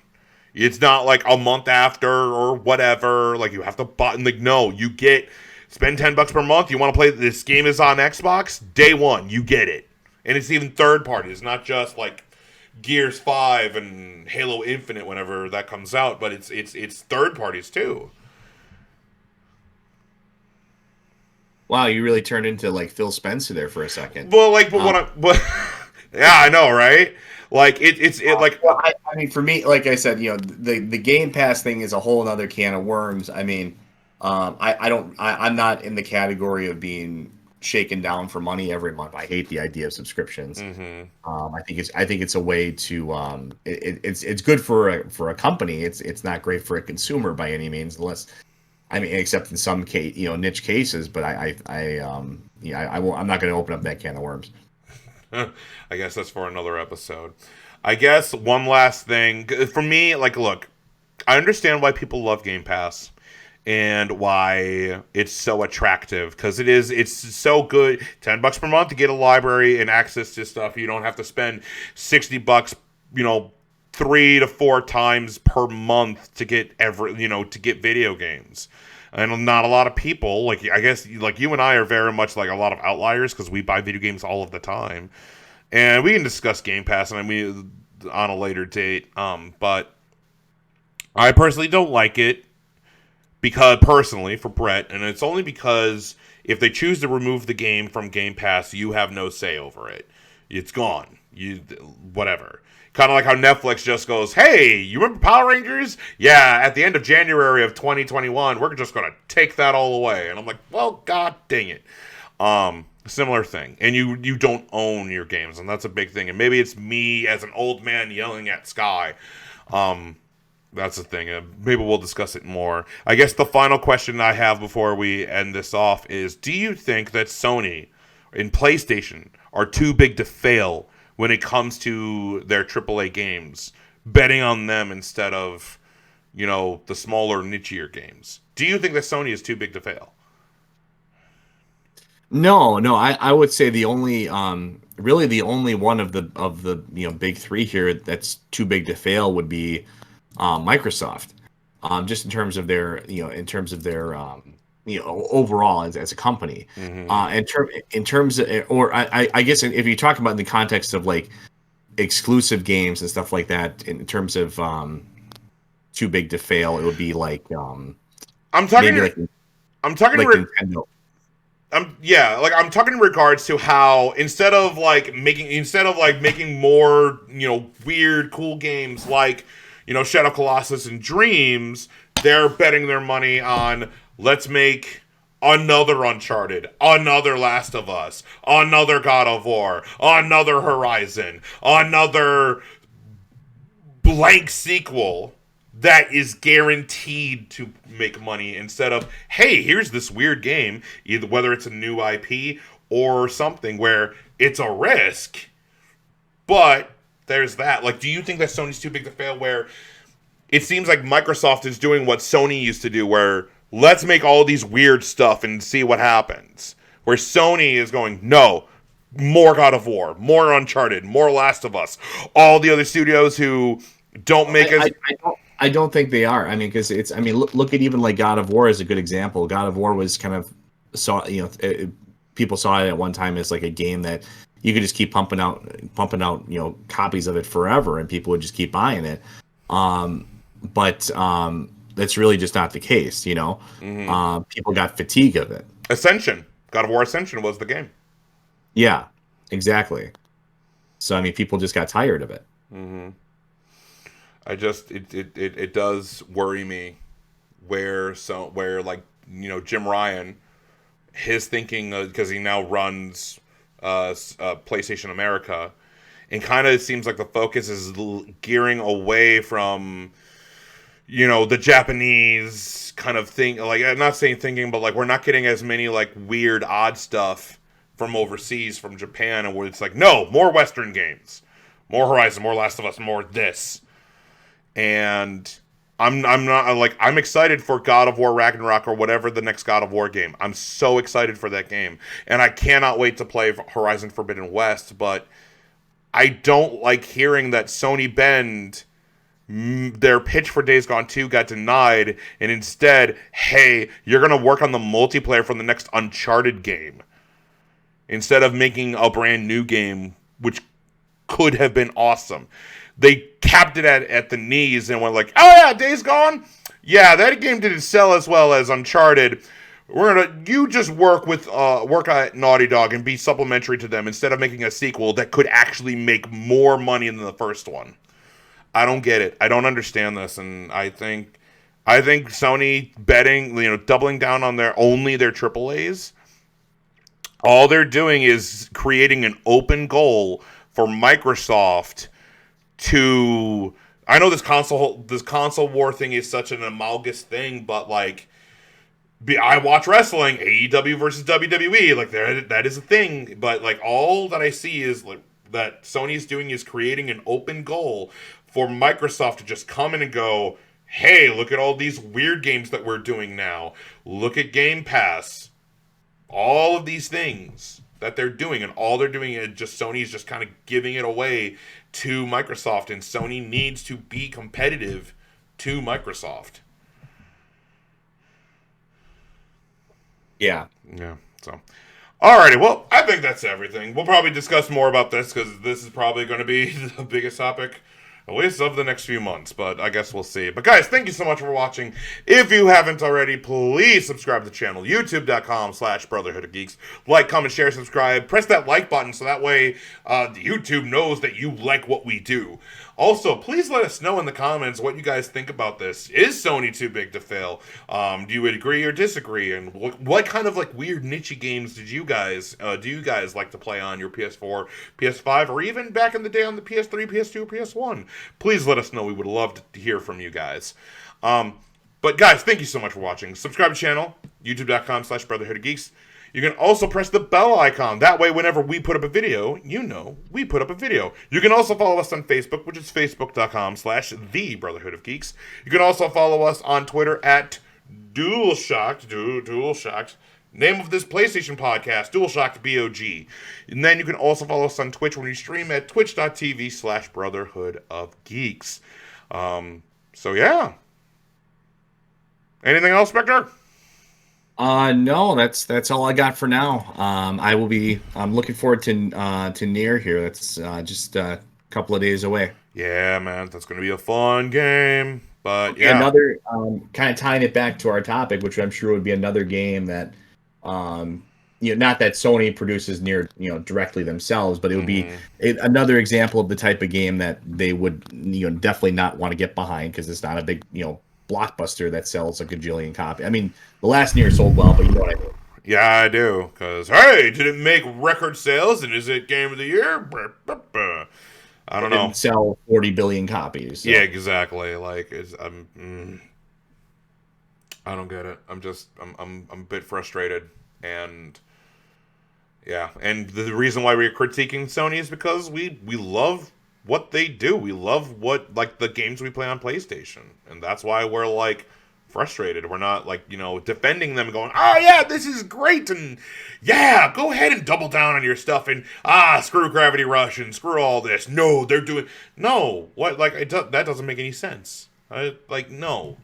It's not like a month after or whatever. Like, you have to buy. Like, no, spend $10 per month. You want to play this game is on Xbox? Day one, you get it. And it's even third party. It's not just like Gears 5 and Halo Infinite whenever that comes out, but it's third parties too. Wow, you really turned into like Phil Spencer there for a second. Well, like, yeah, I know, right? Like it's like. Well, I mean, for me, like I said, the Game Pass thing is a whole other can of worms. I mean, I'm not in the category of being shaken down for money every month. I hate the idea of subscriptions. Mm-hmm. I think it's a way to it's good for a company. It's not great for a consumer by any means, unless I mean, except in some niche cases. But I'm not going to open up that can of worms. I guess that's for another episode. I guess one last thing for me, like, look, I understand why people love Game Pass and why it's so attractive, because it's so good. $10 per month to get a library and access to stuff. You don't have to spend $60, 3 to 4 times per month to get to get video games. And not a lot of people, like, I guess, like, you and I are very much like a lot of outliers because we buy video games all of the time. And we can discuss Game Pass on a later date. But I personally don't like it for Brett, and it's only because if they choose to remove the game from Game Pass, you have no say over it. It's gone. Whatever. Kind of like how Netflix just goes, hey, you remember Power Rangers? Yeah, at the end of January of 2021, we're just going to take that all away. And I'm like, well, god dang it. Similar thing. And you don't own your games, and that's a big thing. And maybe it's me as an old man yelling at Sky. That's the thing. Maybe we'll discuss it more. I guess the final question I have before we end this off is, do you think that Sony and PlayStation are too big to fail when it comes to their AAA games, betting on them instead of, the smaller, nichier games? Do you think that Sony is too big to fail? No. I would say the only, really the only one of the big three here that's too big to fail would be Microsoft. Just in terms of their, overall as a company. Mm-hmm. In terms of, or I guess if you talk about in the context of like exclusive games and stuff like that, in terms of too big to fail, it would be like I'm talking Nintendo. I'm talking in regards to how instead of making more, weird cool games like, Shadow Colossus and Dreams, they're betting their money on, let's make another Uncharted, another Last of Us, another God of War, another Horizon, another blank sequel that is guaranteed to make money, instead of, hey, here's this weird game, either whether it's a new IP or something where it's a risk, but there's that. Like, do you think that Sony's too big to fail, where it seems like Microsoft is doing what Sony used to do, where let's make all these weird stuff and see what happens, where Sony is going, no, more God of War, more Uncharted, more Last of Us, all the other studios who don't make I don't think they are. I mean, because look at even like God of War is a good example. God of War was kind of people saw it at one time as like a game that you could just keep pumping out, copies of it forever, and people would just keep buying it. But that's really just not the case, Mm-hmm. People got fatigue of it. Ascension. God of War Ascension was the game. Yeah, exactly. So, people just got tired of it. Mm-hmm. It does worry me where Jim Ryan, his thinking, because he now runs PlayStation America, and kind of seems like the focus is gearing away from the Japanese kind of thing. Like, I'm not saying thinking, but like, we're not getting as many like weird odd stuff from overseas, from Japan, and where it's like, no, more Western games, more Horizon, more Last of Us, more this. And I'm excited for God of War Ragnarok, or whatever the next God of War game. I'm so excited for that game, and I cannot wait to play Horizon Forbidden West. But I don't like hearing that Sony Bend, their pitch for Days Gone 2 got denied, and instead, hey, you're going to work on the multiplayer for the next Uncharted game, instead of making a brand new game, which could have been awesome. They capped it at the knees and went like, oh yeah, Days Gone? Yeah, that game didn't sell as well as Uncharted, you just work at Naughty Dog and be supplementary to them instead of making a sequel that could actually make more money than the first one. I don't get it. I don't understand this, and I think Sony betting, doubling down on their AAAs. All they're doing is creating an open goal for Microsoft to. I know this console war thing is such an amalgamous thing, but like, I watch wrestling, AEW versus WWE, like that is a thing. But like, all that I see is like that Sony's doing is creating an open goal for Microsoft to just come in and go, hey, look at all these weird games that we're doing now. Look at Game Pass. All of these things that they're doing, and all they're doing is just Sony's just kind of giving it away to Microsoft, and Sony needs to be competitive to Microsoft. Yeah. Yeah, so. Alrighty, well, I think that's everything. We'll probably discuss more about this, because this is probably going to be the biggest topic, at least of the next few months, but I guess we'll see. But guys, thank you so much for watching. If you haven't already, please subscribe to the channel, youtube.com/Brotherhood of Geeks. Like, comment, share, subscribe. Press that like button so that way YouTube knows that you like what we do. Also, please let us know in the comments what you guys think about this. Is Sony too big to fail? Do you agree or disagree? And what kind of like weird niche games do you guys like to play on your PS4, PS5, or even back in the day on the PS3, PS2, PS1? Please let us know. We would love to hear from you guys. But guys, thank you so much for watching. Subscribe to the channel, youtube.com/Brotherhood of Geeks. You can also press the bell icon. That way, whenever we put up a video, we put up a video. You can also follow us on Facebook, which is facebook.com/The Brotherhood of Geeks. You can also follow us on Twitter at Dualshock'd. Name of this PlayStation podcast, Dualshock'd BOG. And then you can also follow us on Twitch when we stream at twitch.tv/Brotherhood of Geeks. So yeah. Anything else, Spectre? No, that's all I got for now. I'm looking forward to Nier here. That's just a couple of days away. Yeah, man, that's gonna be a fun game. But yeah, another kind of tying it back to our topic, which I'm sure would be another game that, not that Sony produces Nier, directly themselves, but it would be another example of the type of game that they would, definitely not want to get behind because it's not a big, blockbuster that sells a gajillion copy. I mean, the last Nier sold well, but you know what I mean. Yeah, I do. Because, hey, did it make record sales? And is it Game of the Year? I don't know. Sell 40 billion copies. So. Yeah, exactly. Like, I don't get it. I'm a bit frustrated. And, yeah. And the reason why we're critiquing Sony is because we love what they do. We love the games we play on PlayStation. And that's why we're, frustrated. We're not, defending them going, oh, yeah, this is great. And, yeah, go ahead and double down on your stuff. And, screw Gravity Rush and screw all this. No, they're doing... No. What? That doesn't make any sense. No.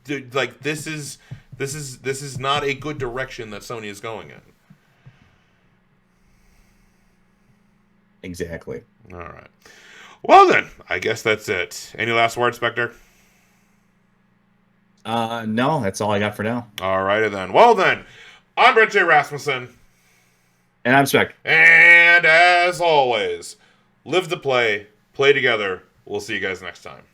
Dude, this is not a good direction that Sony is going in. Exactly. All right. Well, then, I guess that's it. Any last words, Spectre? No, that's all I got for now. All righty, then. Well, then, I'm Brett J. Rasmussen. And I'm Spectre. And, as always, live to play together. We'll see you guys next time.